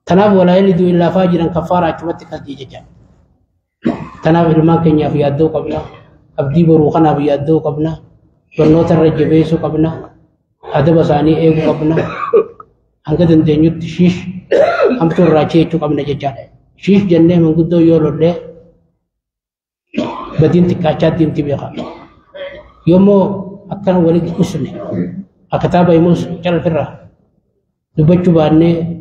تناف ولا يلد إلا فاجرا كفارا أجمت كسجيجا تناف المان كنيا في يدو قبنا أبدي بروخنا في يدو قبنا بنوت الرجبيسو قبنا هذا بساني إيغو قبنا هنگا دندنيو تشيش هم تو راچه چو قبنا ججا شيش جنة من قدو يولو لے بدين تكاچات دين تبيخا يومو أكنا ولد أسنه أكتابا يموس چل فرا دبچو باني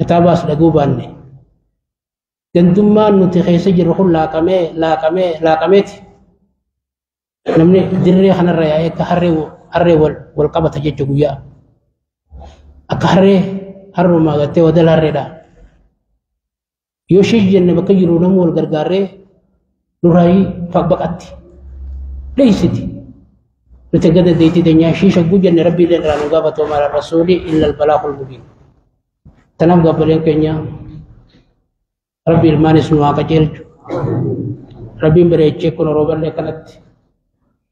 كتاباس لقوباني جندمان نتخيس جرخون لاقمت نمني دري خنا الرياء كهري والقبة ججويا أكهري هرو ما قلت ودل هريدا يوشيش جن بكيرو نمو الغرغاري نراي فقبقتي ليستي نتقدد ديتي دنيا شيشة جن ربي لنا نقابة ومال الرسول إلا البلاغ المبين تنام قبلين كنيا ربي المانس نواقع جلج ربي مريتش كن روبر لكنت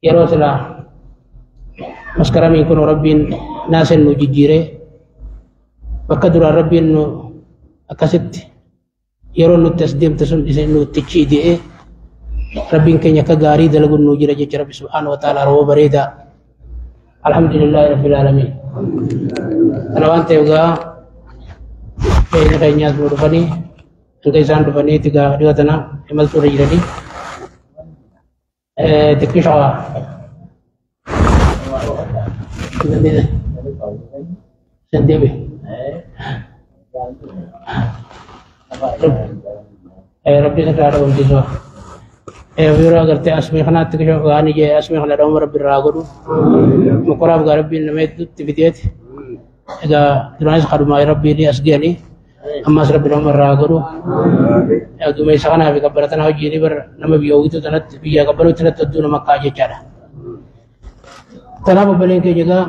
يروسلا مسكرامي كن ربي ناس نجيجيره وقدر ربي انه اكست يرون التسديم تسن انه تشي دي ربي كنيا كغاري دلغ نوجيره جي ربي سبحانه وتعالى رو بريدا الحمد لله رب العالمين انا وانت يوغا kayaknya semua rupani, angkai san rupani tiga tanah, emal surah jadi, teknis apa? Sendiri. Rabbi sekarang ada untuk semua. Vira agar te asmi khana teknis apa ani je asmi khana dalam Rabbi ragu, mukorab Rabbi nama itu tiba-tiba. إذا دراسة خدمة ربي لي أسجاني أما سرب لهم الراغرو أدو ما يسخنا في قبرتنا وجيني بر نما بيوغيتو تنت بيا قبلو تنت تدو نما كاجة جارة تنابا بلين كي جگا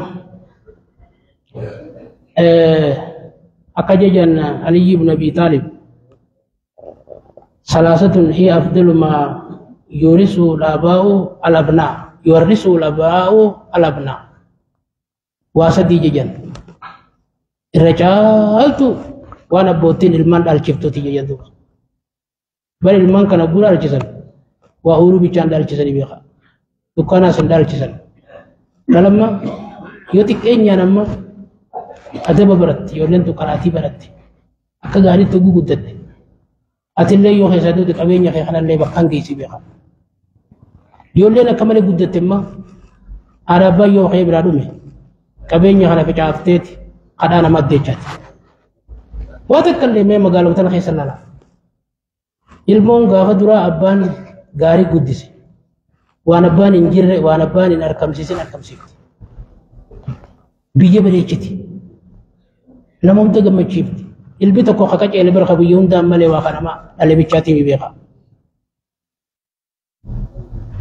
أكاجة جان علي بن أبي طالب ثلاثة هي أفضل ما يورث الآباء الأبناء يورث الآباء الأبناء واسدي ججن الرجال وانا بوتين المان الشفتو تيجي يدو بل المان كان أقول الجسد وأورو بيجان الجسد بيخا دكانا سند الجسد لما يوتك إني أنا ما أدب برت يولن دكاناتي برت أكغاري تجو قدت أتلي يوم هسادو دكابين يا خيخنا اللي بكان كيسي بيخا يولن كمان قدت ما عربا يوم خير برادومي كابين يا خنا في جافتي قدانا ما ديجات واتكلم ما قالوا تنخي سنلا ilmoon gaafa duraa abbaan gaarii guddise waan abbaan hin jirre waan abbaan hin arkamsiisin arkamsiifti biyya bareechiti nama hunda gammachiifti ilbi tokko qaqaceele bira biyya hundaan malee waa kanama dhalee bichaatii mi beeka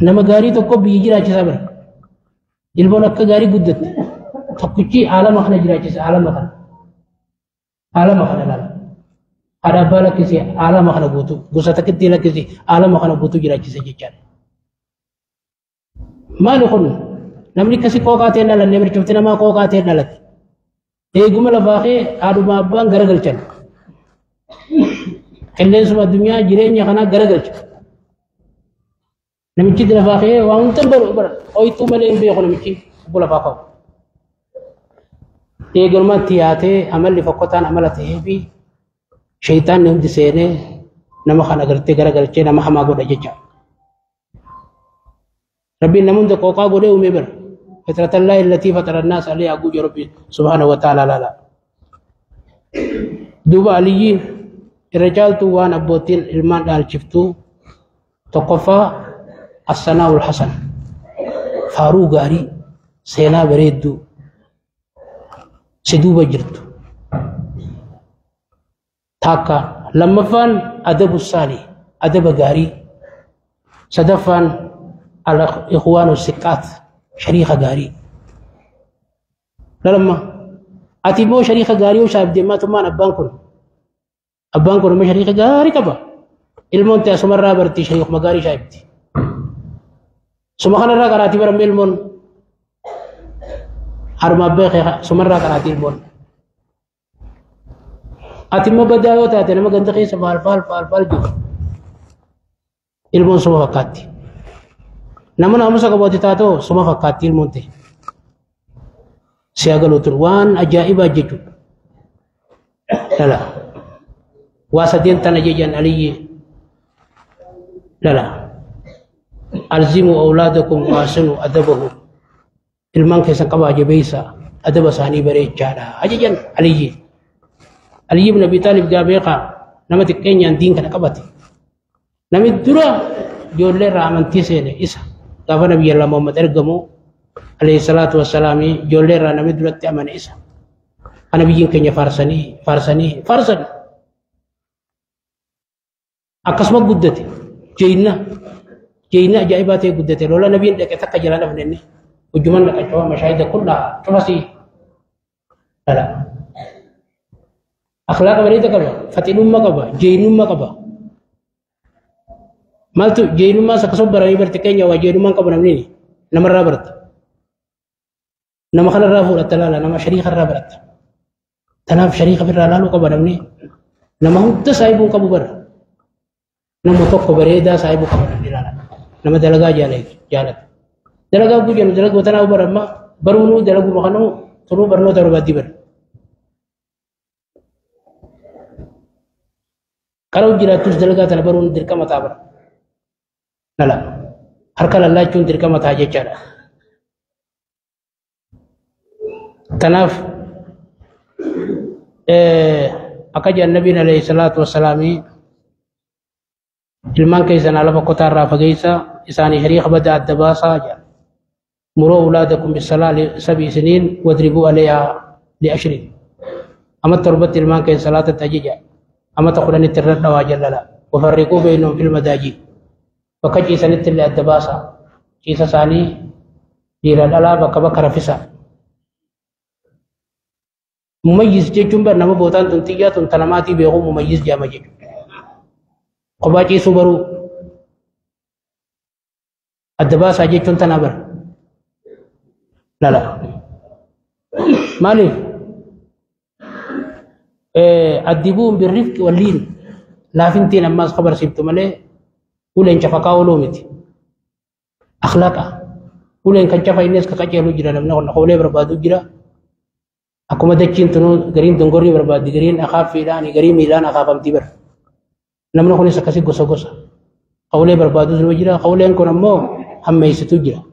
nama gaarii tokko biyya jiraachisaa bira ilmoon akka gaarii guddatte tokkichi aalama kana jiraachisa aalama kana laala ada bala kisi alam akan butuh, gusa tak kecil kisi alam akan butuh jirachi sejajar. Malu kon, namni kasi kau kate nalan, namni cuma nama kau kate nalan. Gumala bahe adu mabang garagal chan. Kalian semua dunia jirenya kana garagal chan. Namni citra bahe, wang terbaru ber, oh itu malah yang biar kon namni bola bakau. Gulma tiate amal di fakotan amal tihebi. Syaitan yang di sini nama khana gerti gara-gara nama hama goda jecha. Rabbi namun de koka gode umiber. Fitratallahi allati fatara an-nas alayha aguju Rabbi subhanahu wa ta'ala lala. Duba aliyin irjal tu wan abotin ilman dal chiftu toqafa as-sana'ul hasan. Faru gari sena beredu seduba jirtu. Taka lamafan adabus salih adab gari sadafan al ikhwanu sikat syarikh gari lamma atibo syarikh gari usab de matuman abangkun ma syarikh gari kaba ilmun ta sumarra berti syarikh magari syabti sumakana ra karati baram ilmun harma be sumarra karati ilmun Atimma badayo taate nama ganda keessa faal jiru ilmoon suma fakkaatti nama naamusa qabaate taatoo suma fakkaatti ilmoon ta'e si agaluutur waan ajaa'ibaa jechuudha lala waa sadeen tana jejan aliyyi lala alzimu awlaadakum waasinu adabahu ilmaan keessan qabaa jabeeysa adaba isaanii bareechaadha ajajan aliyyi Ali bin Abi Talib gabeqa nama tikkenya din kana qabati nami dura jolle ramanti sene isa gafa nabi Allah Muhammad ergamu alayhi salatu wassalami jolle ra nami dura ti amane isa ana biyin kenya farsani akasma guddate jeyna ajaibate guddate lola nabi ndeke takka jalana fnenne ujuman la kacho mashahida kulla tumasi ala akhlaq berita kaba fatinumma kaba jainumma kaba maltu jainumma sakasob barani bertekenya wa jainumma kaba namni nama rabat nama khala rafu talala nama syarikh rabat tanaf syarikh biralalu kaba namni nama hutta saibu kaba bar nama tokko bereda saibu kaba namni lala nama dalaga jalat dalaga bu janu dalaga tanaw barama barunu dalagu makanu turu barno tarubati bar kalau jiratus dalaga tan barun dirka mata bar lala harkal Allah cun dirka mata aja cara tanaf akajan nabi alaihi salatu wassalami ilman kaysan ala kota rafa gaisa isani hari khabada adabasa aja muru auladakum bis salali 7 sinin wadribu alaiha li 10 أما تربت المان كي صلاة التججع أما تقولن الترد واجل لا وفرقوا بينهم في المداجي فكجي سنت اللي الدباسة جيسا ثاني دير الألا بكبك رفسا مميز جيجون بر نما بوتان تنتيجات تنماتي بيغو مميز جامع جيجون قباجي سبرو الدباسة جيجون تنابر لا لا مالي أدبوهم بالرفق واللين لا فنتين أماس خبر سيبتو مالي ولين شفقا ولومتي أخلاقا ولين كان شفا الناس كاكاجيلو جرا لمنا قلنا قولي بربادو جرا أكما دجين تنو غرين دنگوري بربادي غرين أخاف فيلاني غرين ميلان أخاف أمتبر لمنا قولي سكسي قصة قصة قولي بربادو زنو جرا قولي انكو نمو هم يستو جرا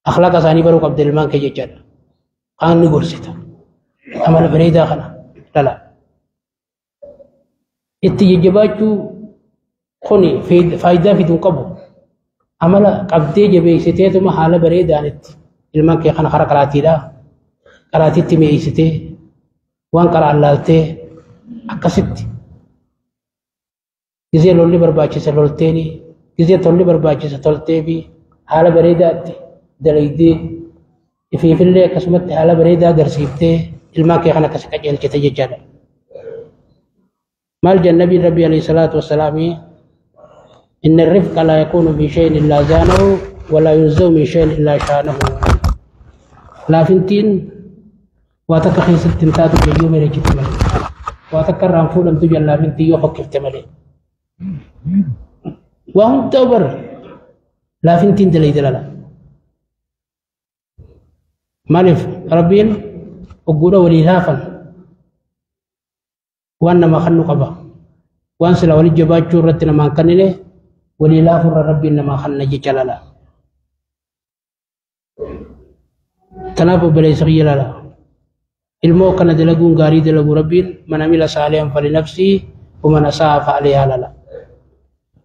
أخلاقا ثاني برو عبد الرحمن كي جيجان قان نقول سيتا عمل بريدا خنا لا لا اتجاجباتو خوني فايدة في دنقبو عمل قبدي جبي ستيتو ما حالة بريدا نت المان كي خنا خرا قراتي دا قراتي تمي ستي وان قرا اللالتي أكسبت كذي لولي برباچي سلولتيني كذي تولي برباچي ستولتي بي حالة بريدا دليدي في اللي كسمت على بريدة درسيبته الماكي خنا كسكجل كتججل مال النبي ربي عليه الصلاة والسلام إن الرفق لا يكون في شيء إلا زانه ولا ينزو من شيء إلا شانه لا فنتين واتكخي ستنتات اليوم رجت ملي واتكرم فولم تجل لا فنتي يوفك تملي وهم تبر لا فنتين دليد لا مالف ربين وقوله وليلافا وأن ما خنو قبا وأن سلا ولي جبات جورتنا ما كنني وليلاف ربنا ما خن جلالا تنافو بلي سغيلا لا المو كان دلقون غاري دلقو ربين من عمل صالحا فلنفسه ومن أساء فعليها لا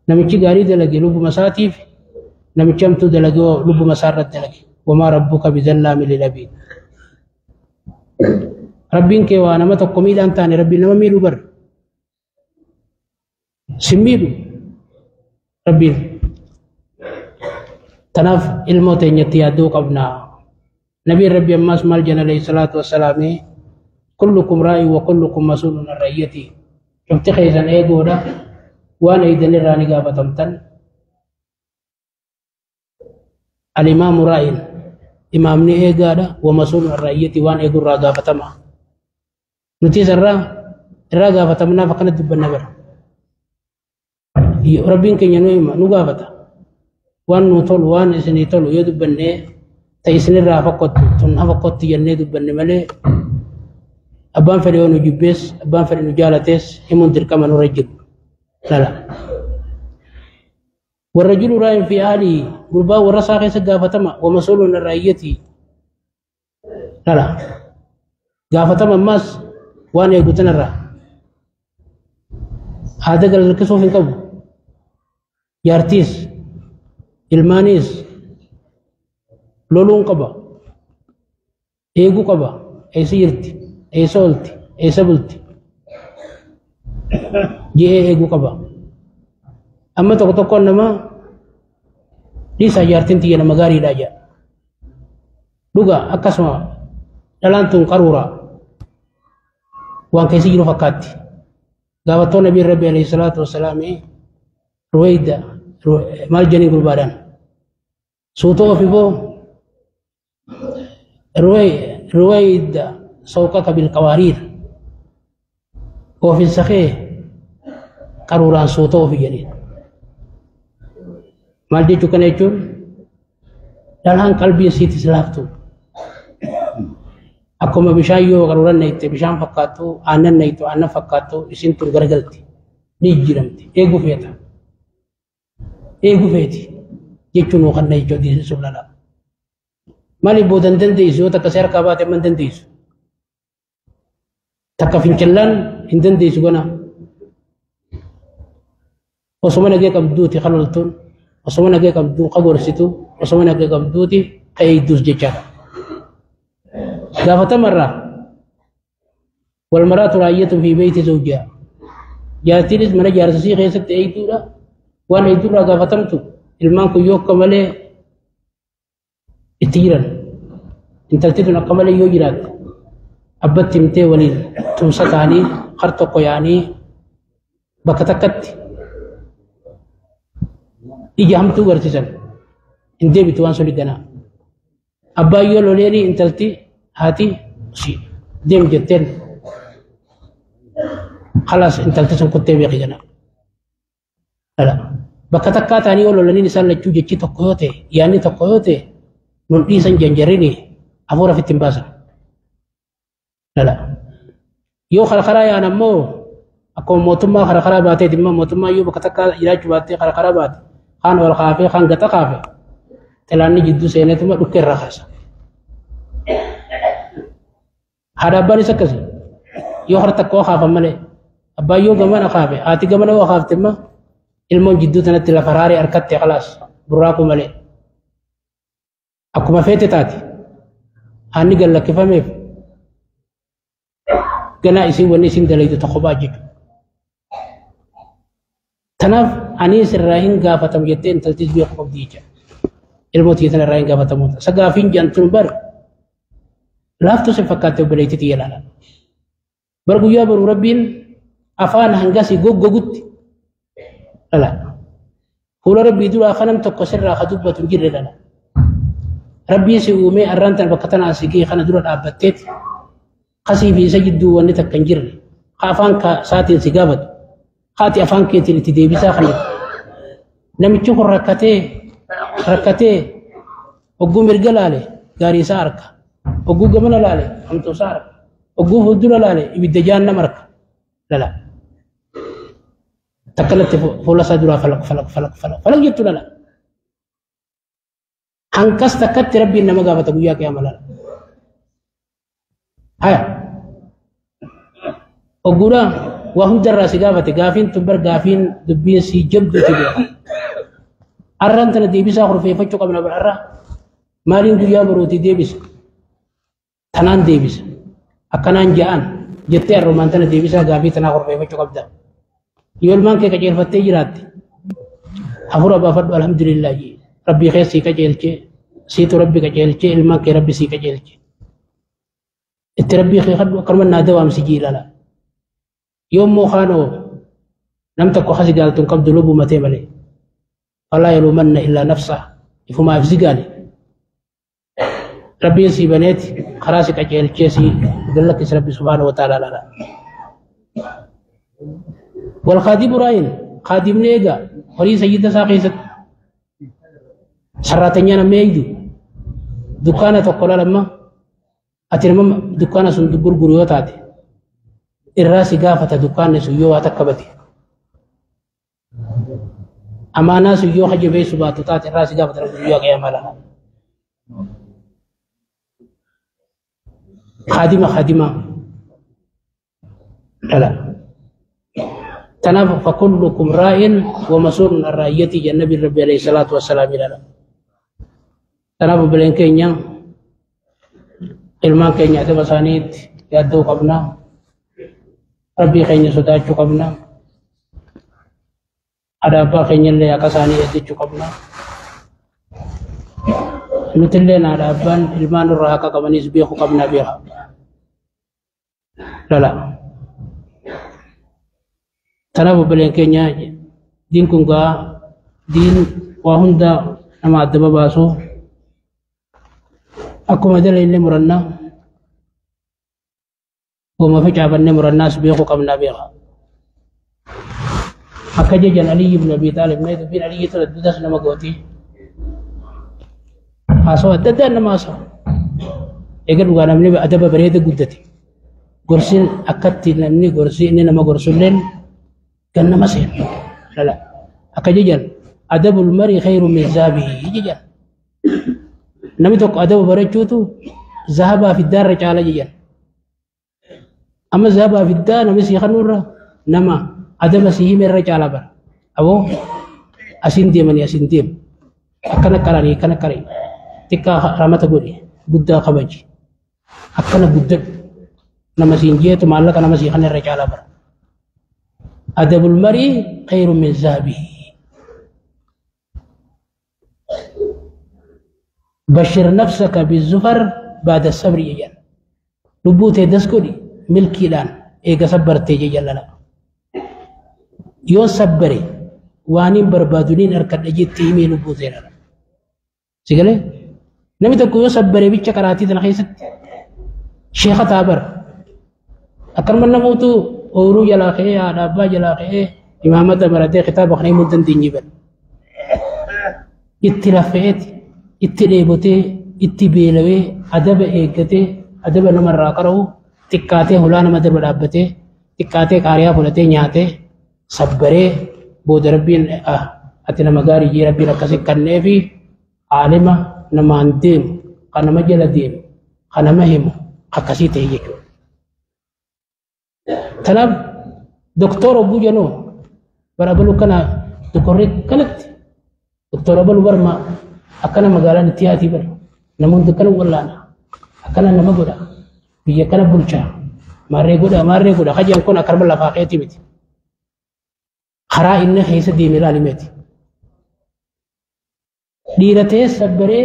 نمشي غاري دلقي لب مساتيف نمشي امتو دلقو لب مسارت دلقي وما ربك بظلام للعبيد ربين كي وانا ما تقومي انتاني ربي نما ميلو بر سميلو ربين تناف الموت ينتي ادوك ابنا نبي ربي اماس مال جن عليه الصلاه والسلام كلكم راي وكلكم مسؤول عن رعيتي شفت خيزن ايغودا وانا اذن راني غابتمتن الامام راي إمامني إيجادا ومسؤول الرعية وان إيجو راغا فتما نتي سرا راغا فتمنا فكنا دبنا بر ربين كن ينوي نوغا فتا وان نوتول وان إسني تولو يدبني تيسني را فقط تن فقط يني دبني ملي أبان فريون جبس أبان فريون جالتس همون تركا من رجل لا لا والرجل راي في أهله قربا ورساق سقافتما ومسؤول عن رعيته لا لا قافتما ماس وانا يقولون الرا هذا قال لك سوف ينقبو يارتيس المانيس لولون قبا ايقو قبا اي سيرتي اي سولتي اي سبلتي جي ايقو قبا أما تقول نما ليس جارتين تيجي نما غاري لاجا لغا أكسما دلانتون قرورا وان كيسي جنو فكاتي غابتون نبي ربي عليه الصلاة والسلام رويدا مال جنين قربادان سوتو في بو رويدا سوقك بالقوارير وفي السخيه قروران سوتو في جنين maal jechuu kana jechuun dhalaan qalbii isiitti silaaftu akkuma bishaan yoo qaruuran nayte bishaan fakkaattu aannan naytu aannan fakkaattu isin tun garagalti ni jijjiiramti eeguu feeti jechuun kan na jechuu diisi sullala maaliif boodan dandeessu yoo takka seera qabaate man dandeessu takka fincillaan hin dandeessu gana osuma nagee qabduuti qaloltuun osoma nagee qabduu qagorsitu osoma nagee qabduuti qaeeydus jechaadha gaafatamarraa والمرأة راعية في بيت زوجها جاتينس من جارسي خيست أيدورا وأنا أيدورا قافتمتو المانكو يوكا مالي اتيرا انتلتتنا قمالي يوجرات أبت تمتي ولين تمسكاني خرطقو يعني بكتكت إجامتو غرتسن إندي بتوان سولي جنا أبا يولو ليني انتلتي هاتي سي ديم جتين خلاص انتلتي سن كتة بيقي جنا لا بكتكات أني يولو ليني نسال لجو جتشي تقويوتي يعني تقويوتي نمتي سن جنجريني أفورا في التنباسا لا يو خلقرا يا نمو أكو موتما خلقرا باتي دم موتما يو بكتكا يراج باتي خلقرا باتي خان والخافي خان قطع خافي تلاني جدو سينتما دكر رخص هذا بني سكسي يو خرتكو خاف مالي أبا يو جمانا خافي آتي جمانا وخاف تما المون جدو تنتلا فراري أركت خلاص براكو مالي أكو ما فيت تاتي هاني قال لك فهمي قنا يسي ونسين دليل تخباجك تناف أنيس الراهين قافتم جتين تلتيز بيقوم ديجا الموت يتنا الراهين قافتم موت سقافين جانتون بر لافتو سفكاتو بليتي تيالالا برغو يابر ربين أفان هنغاسي غوغ غوغت لا قول ربي دول أخنم تقصر خدوبة جر لنا ربي سيومي أرانتن بكتنا سيكي خنا دول الأبتت قصي في سجد ونتك كنجر خافان كساتين سيقابت خاتي أفان كيتي لتدي بساخني لم تشوف ركتي وقوم رجلالي غاري سارك وقوم جمنا لالي أمتو سارك وقوم فدول لالي يبدأ جانا مرك لا تكلت فولا سادرا فلك جت لا هنكس تكت ربي إنما قابت أبويا كياملا هيا وقولا وهم دراسي قابت قافين تبر قافين دبين سي جبد تبيع أران تنا ديبس آخر في فتشو قبل بالأرا مالين دويا بروتي ديبس تنان ديبس أكنان جان جتة الرومان تنا ديبس قافين تنا آخر في فتشو قبل يولمان كي كجيل فتي جرات أفور أبا فرد الحمد لله جي ربي خير سي كجيل كي سيتو ربي كجيل كي ilman كي ربي سي كجيل كي التربي خير خد وكرمنا دوام سجيل لا يوم مو خانو لم تكن خسي قالت قبض لبو متى ملي فلا يلومن الا نفسه فما يفزقاني ربي سي بنيت خلاص كجيل كيسي قال لك ربي سبحانه وتعالى لا والخادم راين خادم نيجا ولي سيدة ساقيست سراتنيا نميدو دكانة تقول لما أترمم دكانة سندقور غريوتاتي الراس قافة دكانة سيوها تكبتي أما ناس سيوها جبي سباتات الراس قافة رجليوها قيام لها خادمة لا تناف فكلكم راء ومسؤول عن رعيته النبي الرب عليه الصلاة والسلام لا تناف بلين كينيا ilman keenya te basanit yaddo qabna rabbi keenya sodaachuu qabna adaabaa keenya illee akka isaanii eeggachuu qabna nuti illee adaabaan ilmaan irraa akka qabanis beekuu qabna beeka lala tanaaf obboleen keenya diin kun gaa diin waa hunda nama addaba baasuu akkuma jala illee murannaa وما في جابني مر الناس بيقو قبنا بيقا أكجي جن علي بن أبي طالب نيد بين علي ترددس نما قوتي أسوا تدان نما أسوا إذا بقى نمني أدب بريد قدتي قرسين أكتي نمني قرسين نما قرسلين كان نما سين لا أكجي جن أدب المرء خير من ذهبه يجي جن نمي توك أدب بريد شوتو ذهب في الدار رجال جن أما ذهب في الدار نمسي خنورة نما أدب سيه من رجال بر أبو أسنتي من أسنتي أكنا كراني تكا رامة قولي بودا خبج أكنا بودا نمسين جيت مالك نمسي خن الرجال بر أدب المرء خير من ذهبه بشر نفسك بالزفر بعد الصبر يجل لبوت دسكولي ملكي لان إيجا صبرت يجل لا يو صبري وانين بربادونين أركض أجيت تيمي لبوت لا سيقولي نمي تكو يو صبري بيتش كراتي تنخيست شيخ تابر أكرم النموتو أورو جلاخي أدابا جلاخي إمامة مراتي خطاب أخني مدن دينجبل اتلافيت اتليبوتي اتبيلوي أدب إيقتي أدب نمر قرأو تكاتي هلان مدر بدابتي تكاتي كاريا فلتي نياتي صبري بود ربين أتنا مغاري جي ربين أكسي كنه في عالمة نمان ديم قنا مجل ديم قنا مهم أكسي تهيجو تناب دكتور أبو جنو برابلو كنا تكوريك كنت دكتور أبو برما أكنا مغالا نتياتي بر نمون دكنا ولانا أكنا نمغودا بيجا كنا بلشا ماري غودا خجي أنكون أكرم الله فاقيتي بيتي خرا إنه حيث ديمي لالميتي ديرتي سبري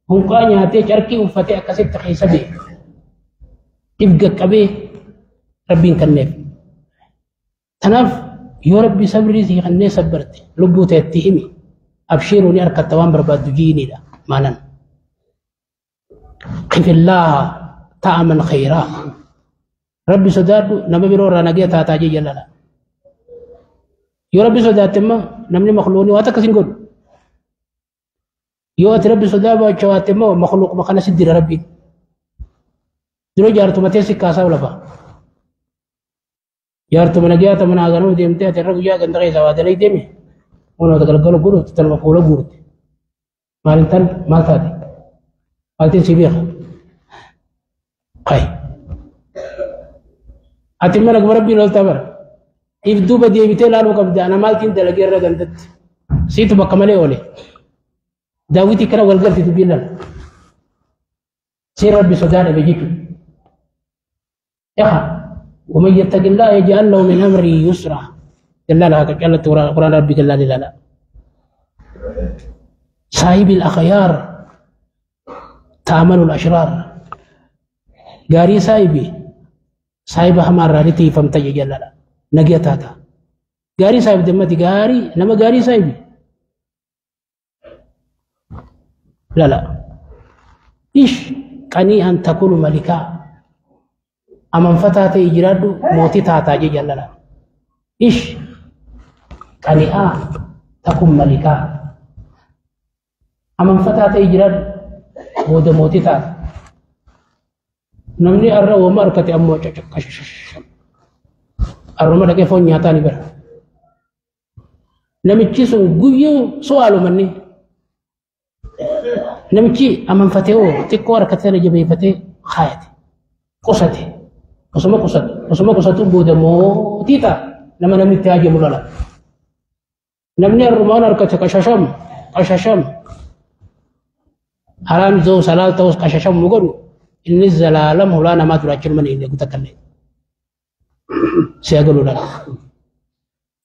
هنقا نياتي چركي وفتي أكسي تخيص بي تبقى كبي ربين كنف تناف يو ربي صبري زي خني صبرت لبو تتهمي أبشروني أركض توان برباد جيني لا مانن قف الله تعمل خيرا ربي صداد نما بيرو رانجي تاتاجي جلالا يو ربي صداد تما نمني مخلوني واتا كسين قول يو ربي صداد وشوات تما مخلوق مخنا سدير ربي درو جارتو متيسي كاسا ولا با يارتو من جاء تمن أغنو ديمتي أترى جاء كندري سواد لي ديمي ونو تقلقلو غورو تتلم فولا غورت مالنتن ما تادي مالتين سيبيخ قاي أتمنى أكبر ربي لول تبر إبدو بدي بيتي لالو كبدا أنا مالتين دلقير رجندت سيتو بكمله أولي داويتي كنا والقلت تبينا سير ربي سودان بيجيتو يا ومن يتق الله يجعل له من امره يسرا جل لها قال القران ربي قال لا لا صاحب الاخيار تامن الاشرار غاري صاحب همار راتي فهمت جل لا نجيتا تا غاري صاحب دمتي غاري لما غاري صاحبي لا ايش كاني ان تكون ملكا أمام فتاة إجراد موتي تاتا جلالا إيش كنيئة تكون ملكا أمام فتاة إجراد بود موتي تاتا نمني أرى وما أركتي أمو أرى ما لكي فون نياتاني بر نمتشي سن قيو سؤالو مني نمتشي أمام فتاة تكو أركتنا جبه فتاة خايتي قصتي Kusuma kusatu bude mo tita nama namni tiaje mulala namni arumana arkacha kashasham haram zo salal taus kashasham mugodu inni zalalam hulana ma turachil man inni kutakalle siagalu dala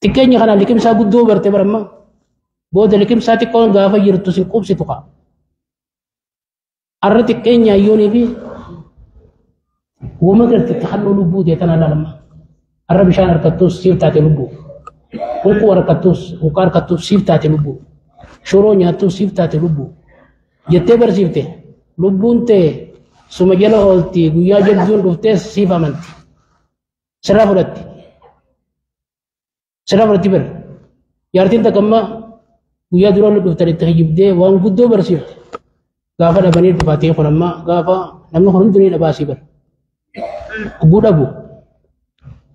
tikenya kana likim sa guddo barte barama bude likim sa tikon gafa yirtu sin kubsi tuka arra tikenya yoni bi وما قدرت تخلوا لبو دي تنا لما الرب شان ركتوس سيف تاتي لبو وكو ركتوس وكار كتوس سيف تاتي لبو شورو نياتو سيف تاتي لبو يتبر سيفته لبونته سمجلا قلتي غيا جدون دفتي سيف امنتي سرافرتي بر يارتين تكما غيا درون دفتي تهجب دي وان غدو بر سيفته غافا بني دفاتي خنما غافا نمن خرن دني نباسي بر budabu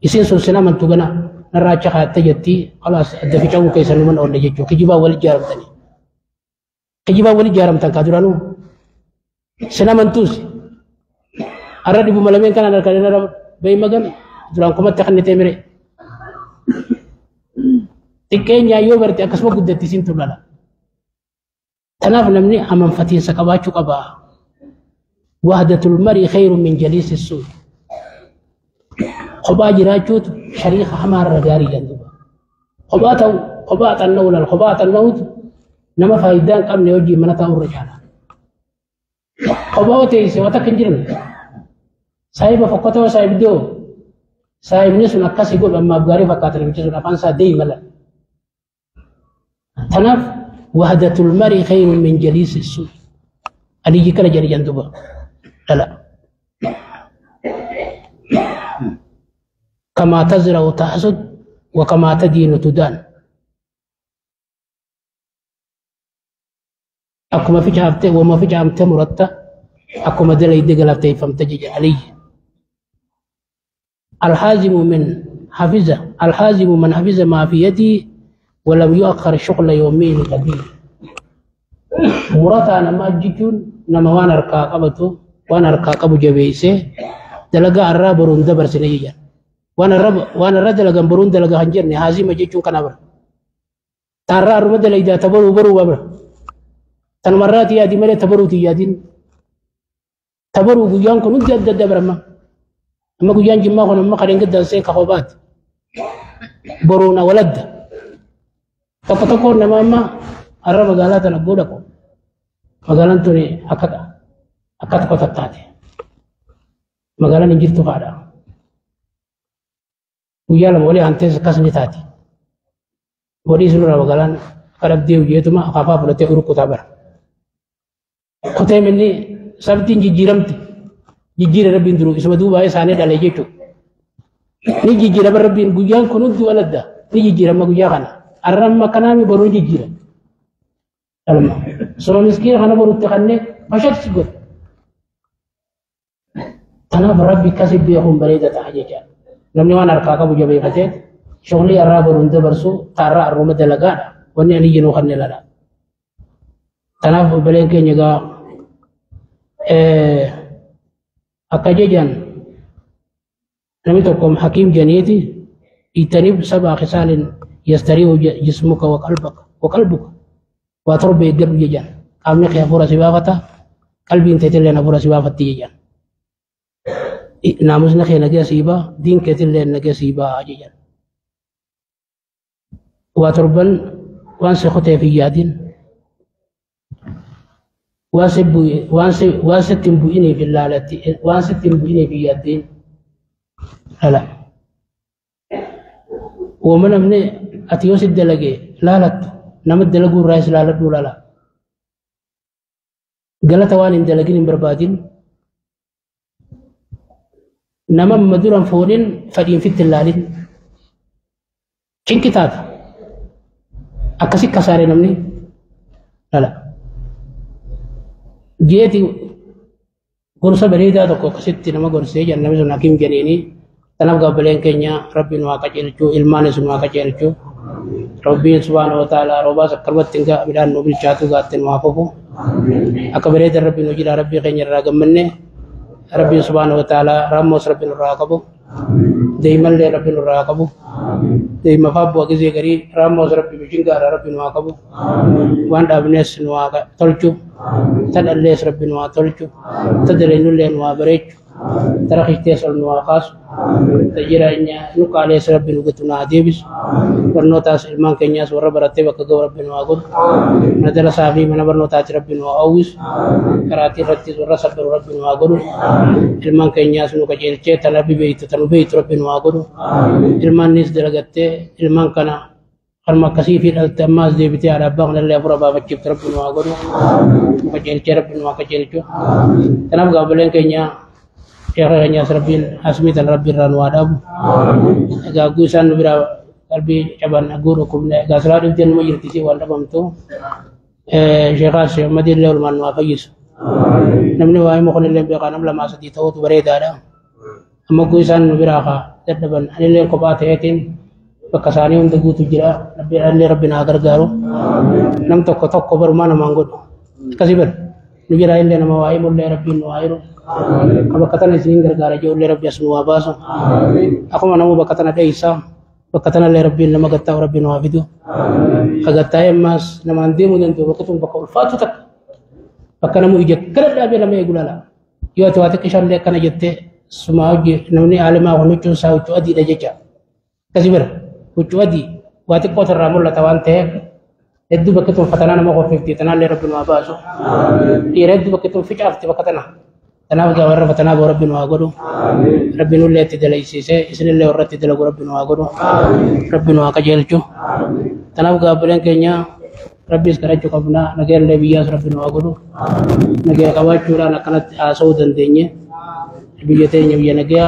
isin sulsena mantugana naracha khatta jetti khalas adafi chawu kaysan man olle jechu kijiba wali jaramtan kaduranu sena mantus aradi bu malamen kana nakana bay magan duran kuma takhni temire tikenya yo berti akasma guddati sintulala tanaf namni amam fatin sakabachu qaba وحدة المرء خير من جليس السوء خبا جراجوت شريخ حمار رجاري جندوبا خبات النول الخبات الموت نما فايدان قبل يوجي منتا الرجال خباوتي سوات كنجرن سايب فقطه سايب دو سايب نسو نكاسي يقول اما بغاري فقاتل بيجسو نفانسا دي ملا تنف وحدة المرء خير من جليس السوء اللي يجي كلا جري جندوبا لا كما تزرع تحصد وكما تدين تدان أكو ما في جابته وما في جامته مرتة أكو ما دلي دقلته فمتجج عليه الحازم من حفظه الحازم من حفظ ما في يدي ولم يؤخر شغل يومين كبير مرتا أنا ما جيتون نما وانا ركاقبته وانا ركاقبو جبيسه دلقا الراب برون دبر سنيجا وانا رد دلقا برون دلقا هنجرني هازي ما جيتون كنابر تارا رمد ليدا تبرو برو ببر تنمرات يا دي ملي تبرو تيادين تبرو قيان كنو جد دبر أما قيان جمع كنو ما قرين قد سيكا خوبات برونا ولد تقول نما الرب قالت أنا أقول لكم مقالن توني أكاد قطعتاتي مقالن نجرت فادا ويالا مولي أنتز كسني تاتي مولي سنورا مقالن قرب ديو جيتما أخافا بلتي أورو كتابر كتاب مني سبتين جيجير ربي ندرو اسمه دوبا ساني دالي جيتو ني جيجير ربي غيان كنو دو ولدا ني جيجير ما غيان الرم كنامي برو جيجير alma soma miskin kana boru takanne mashat sigot tanab rabbi kasib bihum barida tahajja namni wana arka bu jabe fatet shogli arra boru ndabarsu tarra aruma dalaga wani ali yino khanne lala tanab balen ke nyaga akajejan nami tokom hakim janiyati itanib sab'a khisalin yastariu jismuka wa qalbuka وتربي قلب جيجان قامني خيا فورا سبافتا قلبي انت تلنا فورا سبافت جيجان ناموس نخي نجي سيبا دين كتل نجي سيبا جيجان وتربن وانس خطي في يادين وانستم بويني في اللالتي وانستم بويني في يادين لا ومن من اتيوس الدلقي لالت نمد دلقو الرئيس لا لدو لا قالت وان دلقين بربادين نمم مدورا فولين فدين في التلالين كين كتاب أكسي كساري نمني لا جيتي قرصة بريدة تقو كسيتي نما قرصة جان نمي سنة كيم جنيني تنبقى بلين كينيا ربي نواقع جلجو إلمان سنواقع جلجو ربي سبحانه وتعالى ربا سكربت تنقى بلان نوبل شاتو قاتل موافقو أكبريت ربي نجيل ربي خيني الراقم مني ربي سبحانه وتعالى رموس ربي نراقبو دايما لي ربي نراقبو دايما فابو وكزي قري رموس ربي بجنقى ربي نواقبو وان دابنيس نواقع تلجو تدليس ربي نواقع تلجو تدلين اللي نوابريج ترخي تيسل نواقاس تجرائnya nuka alayhi rabbi nugatuna adibis barnotas ilman kenyas warra barate bakaga rabbi nuagun nadala safi mana barnotas rabbi nuawis karati ratti warra sabr rabbi nuagun ilman kenyas nuka jelce tanabi beitu tanubeit rabbi nuagun ilman nis dalagatte ilman kana karma kasifi al-tamaz debiti ala bagna la abra baba cip rabbi nuagun nuka jelce rabbi nuaka jelcu tanab gabalen kenya ya kayaknya serapin asmi dan rabbi ranwadam agak gusan bira kalbi caban guru kumne agak selalu dia majlis wanda bamtu syekh madin lewal man wa fayis namni wa mo kon lembe kanam lama sadi tawtu bare dada amma gusan bira ka tadaban anile ko batetin bakasani unda gutu jira rabbi alli rabbina gargaru nam tokko bar mana mangod kasibar nujira ille nama wa imul rabbi nuairu bakatana sinin gargara jo le rabbi asnu wabaso aku manamu bakatana deisa bakatana le rabbi nama gatta rabbi nawafidu kagatta emas namandi mu dentu bakatum bakul fatu tak bakana mu ije kada be lama yegulala yo to ate kishan le kana jette سماج نمني عالم ونجو ساوتو أدي دجاجة كسبر وجو أدي واتقوت الرامل لتوانته يدو بكتم فتنا ما هو في تنا لربنا واباسو يرد بكتم في عرفت بكتنا تنا بقى فتنا بربنا وأقوله ربنا اللي تدليسي إسن اللي ورت تدلق ربنا وأقوله ربنا وأكجلجو تنا بقى بلين كنيا ربي سكرجو قبنا نجير اللي بياس ربنا وأقوله نجير كواج جورا نكنت أسود الدنيا بيجتين يبي نجيا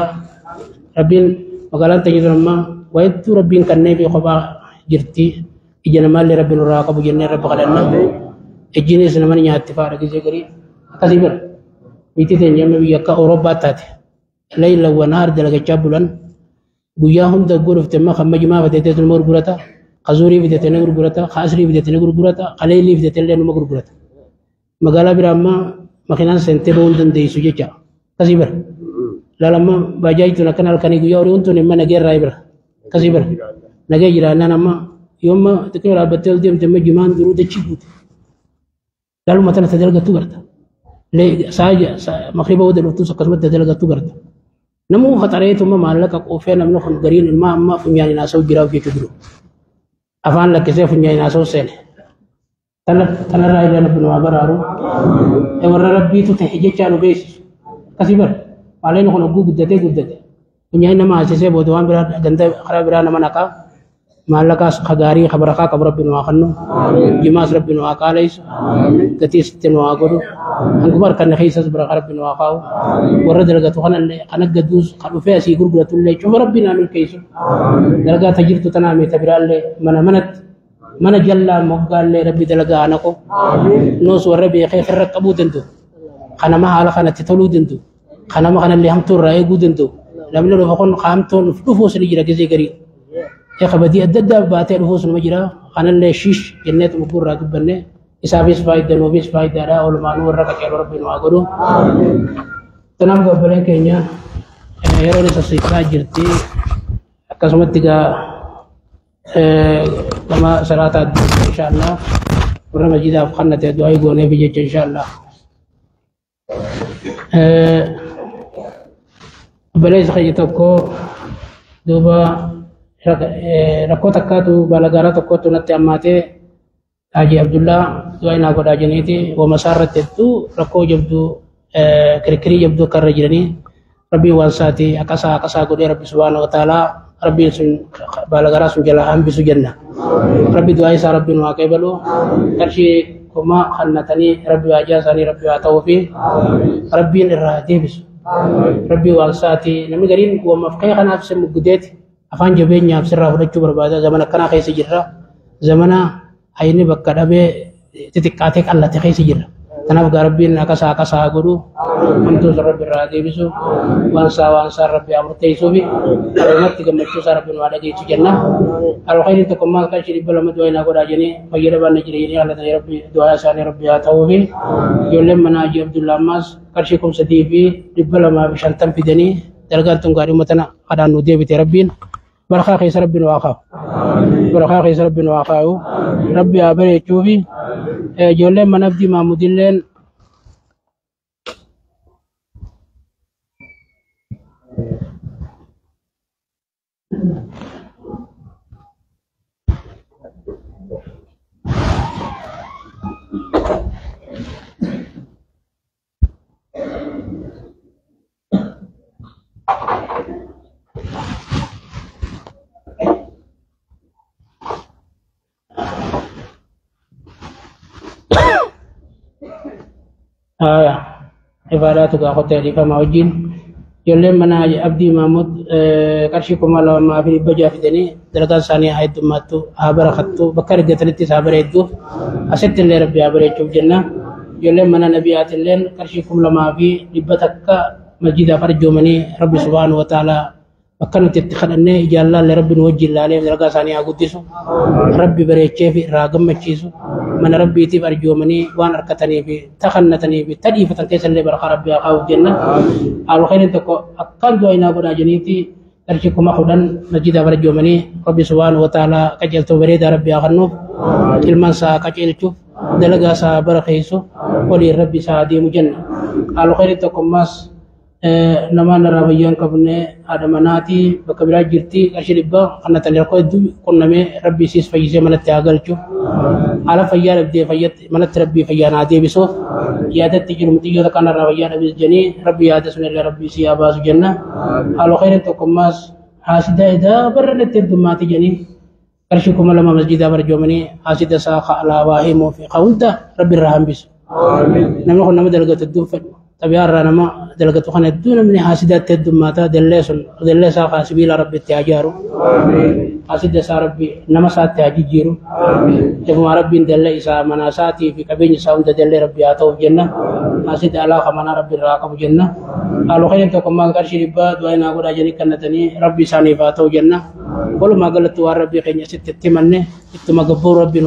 ربين وقالن تجد لما ويدو ربين كنّي في خبا جرتي إجنا مال ربنا راقب جنة رب قالنا إجني سنمن ياتفار كذي كري كذبر بيتي تنجم بيجاك أوروبا تات ليل ونهار دلك جابلان بياهم تقول في تما خم جماعة بدأت المور برتا خزوري بدأت نقول برتا خاسري بدأت نقول برتا خليلي بدأت لنا مقول برتا مقالة برامة مكانان سنتبون دندي سجّا كذبر لا لما بجايت لكن الكني يوري أنتو نما نجير رايبر كذبر نجير أنا نما يوم ما تكلم على بتل ديم تم جمان درود تشيبوت lalu matana tadalga tugarta le saja makhriba wadal tu sakasmat tadalga tugarta namu khataraytu ma malaka qofena min khon garin ma funyani nasaw jiraw fi tudru afan la kese funyani nasaw sene tana ra ila ibn wabararu e warra rabbi tu tahije chanu bees kasibar alayn khon guddate funyani ma asese bodwan bira ganda khara bira manaka malaka khagari khabaraka kabar bin waqannu jimas rabbin waqalais gatis tin waquru angumar kan khaisas bar rabbin waqaw warad laga to kana gadus qalu fi asi gurguratul lay chum rabbina min kaysu daga tajirtu tanami tabiralle mana jalla mogalle rabbi dalaga anako nos warabbi khayr raqabu dandu kana ma hala kana titulu dandu kana ma kana li hamtu raay gudandu lamna lo fakon qamtu fufus li jira gizi gari يا خبدي الددا باتي الفوس المجرى خان اللي شيش جنة مقبور راكب بني إسابيس فايدة نوبيس فايدة را أول ما نور ركع كيلو ربنا وعقله تنام قبلين كينيا هيروني سسيكا جرتي كسمت تيجا لما صلاة إن شاء الله ورنا مجيدا فخنا تدعي يقولون بيجي إن شاء الله بليز خيتكو دوبا rakkoo takkaatu balagaraa tokkotu natti ammaate Haji Abdullah du'aina godhaa jeniiti wama isaarratti hedduu rakkoo jabdu kirkirii jabdu akka irra jiranii rabbiin waan isaati akkasaa godhee rabbi subhaanahu wa ta'aalaa rabbiin sun balagaraa sun jalaa hambisu jenna rabbi du'aa isaa rabbiin waa qeebalu qarshii kuma hannatanii rabbi waajaa isaanii rabbi waa ta'uu fi rabbiin irraa deebisu rabbi waan isaati namni gariin wamaaf ka'e kanaaf isa muggudeeti afaan jabeenyaaf sirraa fudhachuu barbaada zamana kanaa keessa jirra zamana hayni bakka dhabee xixiqqaatee qallate keessa jirra kanaaf gaa rabbiin akkasaa godhu hamtuus rabbi irraa deebisu waan isaa rabbi amurteessuu fi alumatti gammachuu isaa rabbiin waa dhageessu jenna alkhayriin tokko maal qarshii 200 du'aa naa godhaa jenee fayyadamaan na jira jenee halatanii rabbi du'aa isaanii rabbi haa ta'uu fi ijoolleen mana Haji Abdullah ammaas qarshii 300 fi 250 fidanii dalgaan tun gaarii ummatana kadhaan nu deebite rabbiin برخا خيس ربنا واخاو برخا خيس ربنا واخاو ربي أبري تشوفي جولين من أبدي ما مدلين عباداتك أخوتي لي فما وجين يولين منا أبدي محمود كرشيكم على ما في بجا في دني درجات ثانية هاي دماتو هابر خطو بكر جتلتي هابر يدو أسد اللي ربي هابر يشوف جنة يولين منا نبيات اللين كرشيكم لما في لبتك مسجد فرجو مني ربي سبحانه وتعالى بكرنا تتخذ أني جل الله ربي نوجه الله عليه درجات ثانية أقدسه ربي بريتشي في راقم مشيسو من ربي تيب أرجو مني وان أركتني في تخنتني في تديفة تيسن لي برخا ربي أخاو الجنة على خير تكو أكل دوينا بنا جنيتي أرشيكم أخودا نجد أرجو مني ربي سبحانه وتعالى كجلت بريد ربي أخنوف كلمان سا كجلتو دلقا سا برخيسو ولي ربي سا دي مجنة على خير تكو ماس nama narraa fayyaan qabne haadha manaatii bakka biraa jirti qarshii dhibbaa kan talirkoo hedduu qunnamee rabbi isiis fayyisee manatti haa galchu haala fayyaa dhabdee fayyatte manatti rabbii fayyaa naa deebisuuf yaadatti jiru xiyyoota kanarraa fayyaa dhabis jennee rabbi yaada sunillee rabbi isii haa baasu jenna haaloo khayrin tokkummaas haasidaa idaa barra dhatti heddummaati jennee qarshii 2,000 masjidaa barjoomanii haasida isaa alaabaa himuu fi hunda rabbi irraa hambisu namni kun nama dalagatu hedduu fedhu tabi'aa irraa nama dalagatu kana hedduu namni haasidaatti heddummaata dallee isaa sibiila rabbi itti ajaaru asida isaa rabbi nama isaatti haa jijjiiru jafuma rabbiin dallee isaa mana isaatii fi qabeenya isaa hunda dallee rabbi haa ta'uuf jenna asida alaa manaa rabbi irraa qabu jenna haaloo khayrin tokkummaan qarshii dhibbaa du'aa naa godhaa jedhanii kannatanii rabbi isaaniif haa ta'u jenna walumaa galatti waan rabbii keenya sitti itti manne ittuma gabbuu rabbi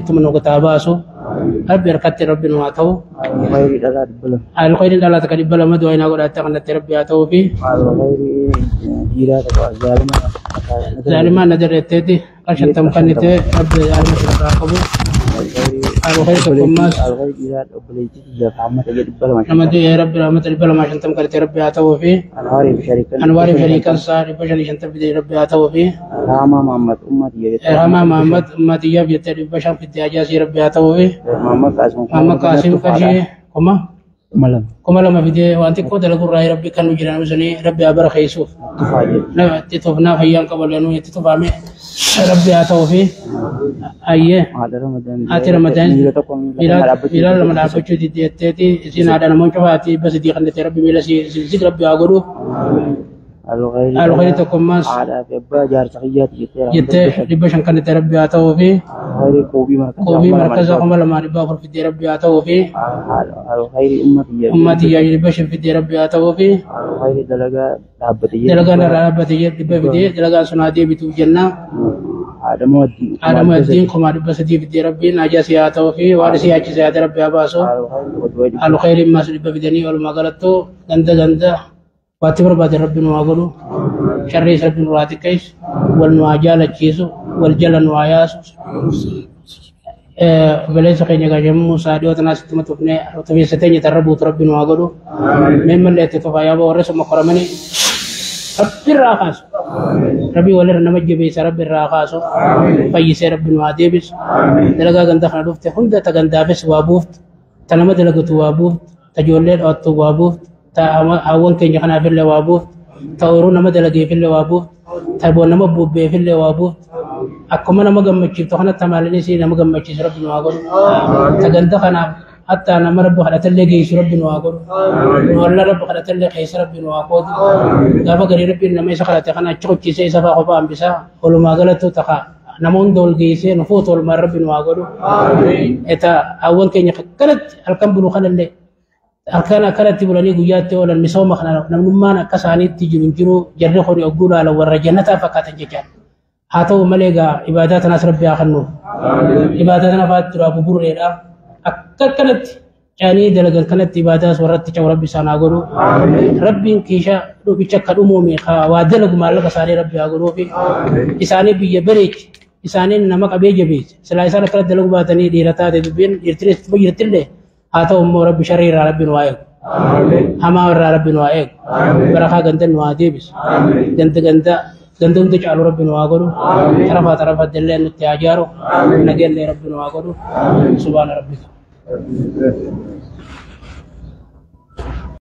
ittuma nu gataa baasu rabbi harkatti rabbi nu haa ta'u haaloo khayrin dhalaa takka dhibba lama du'aa naa godhaa kannatti rabbi haa ta'uu fi ظالما نظر التدي عشان تمكنت رب العالمين الراقبو الخير كماس نمد يا رب رحمة البلا ما عشان تمكنت ربي عتوه فيه أنوار شريك الصار بشر عشان تبدي ربي عتوه فيه رحمة محمد أمتي يا بيتر بشر في الدجاج ربي عتوه فيه محمد قاسم كشي كما كمالا ما فيدي وانتي كود لغور راي ربي كانوا جيران وزني ربي أبر خيسوف لا تتوفنا فيان قبل أنو يتتوفامي ربي أتوفي أيه آتي رمضان بلال لما نعبجو دي ديتي سين هذا نمون شفاتي بس دي خلتي ربي ميلا سيك ربي أقولو الخير تكماس جت ربشان كانت ربي أتوفي كوبي مركز كمالا ما ربي أفر في ربي أتوفي أمتي يا ربشان في ربي أتوفي دلقا نرابتي ربي في دلقا سنادي بتو جنة آدم الدين كما ربي سدي في ربي ناجاسي أتوفي وارسي أجزي هذا ربي أباسو الخير ما سربي في دنيا والمغالطو غندا واتبر بعد ربي نواغلو شريس ربي نواتي كيس والنواجال الجيسو والجل نواياس بليس خيني كجمو ساديو تناس تمتفني رتبي ستيني تربو ربي نواغلو ممن لا تتفايا ورس مكرمني ربي الراقاس ربي ولر نمج بيس ربي الراقاس فيس ربي نواديبس دلغا غندا خدوفت هندا تغندافس وابوفت تنما دلغتو وابوفت تجولل اوتو وابوفت أول كي يخنا في اللوابو تورون ما دلقي في اللوابو تبون ما بوب في اللوابو أكمل ما جم مشي تخنا تمالني سي ما جم مشي رب نواقول تجند خنا حتى أنا مرب خنا تلقي رب نواقول ولا رب خنا تلقي رب نواقول دابا غير رب نما يسخنا تخنا تشوف كيسة يسافا خبا أم بسا ولو ما قالت تخا نمون دول جيسة نفوت ولا مرب نواقول إتا أول كي يخكرت الكم بلو خنا اللي أركانا كانت تقولني قيادة ولا المسومة خنا نمنا كسانيت تجرون جرو جرخوني أقول على ورجنة فكات الجيجان هاتو ملقا عبادات ناس ربي آخنو عباداتنا فات تراب بريرا أكثر كانت يعني دلقا كانت عبادات ورد تجو ربي سانا قولو ربي كيشا لو بيشكل أمومي خا وادلق مالك ساري ربي آقولو في إساني بيبريك إساني نمك أبي جبيت سلايسانا كانت دلق باتني ديرتا دبين يرتريس بيرتلي هاتو أمو ربي شرير ربي نوايق هما ورا ربي نوايق بركة جنتن نواديبس جنتن تجعل ربي نواقولو ترفع دلين نتياجارو نجيل ربي نواقولو سبحان ربك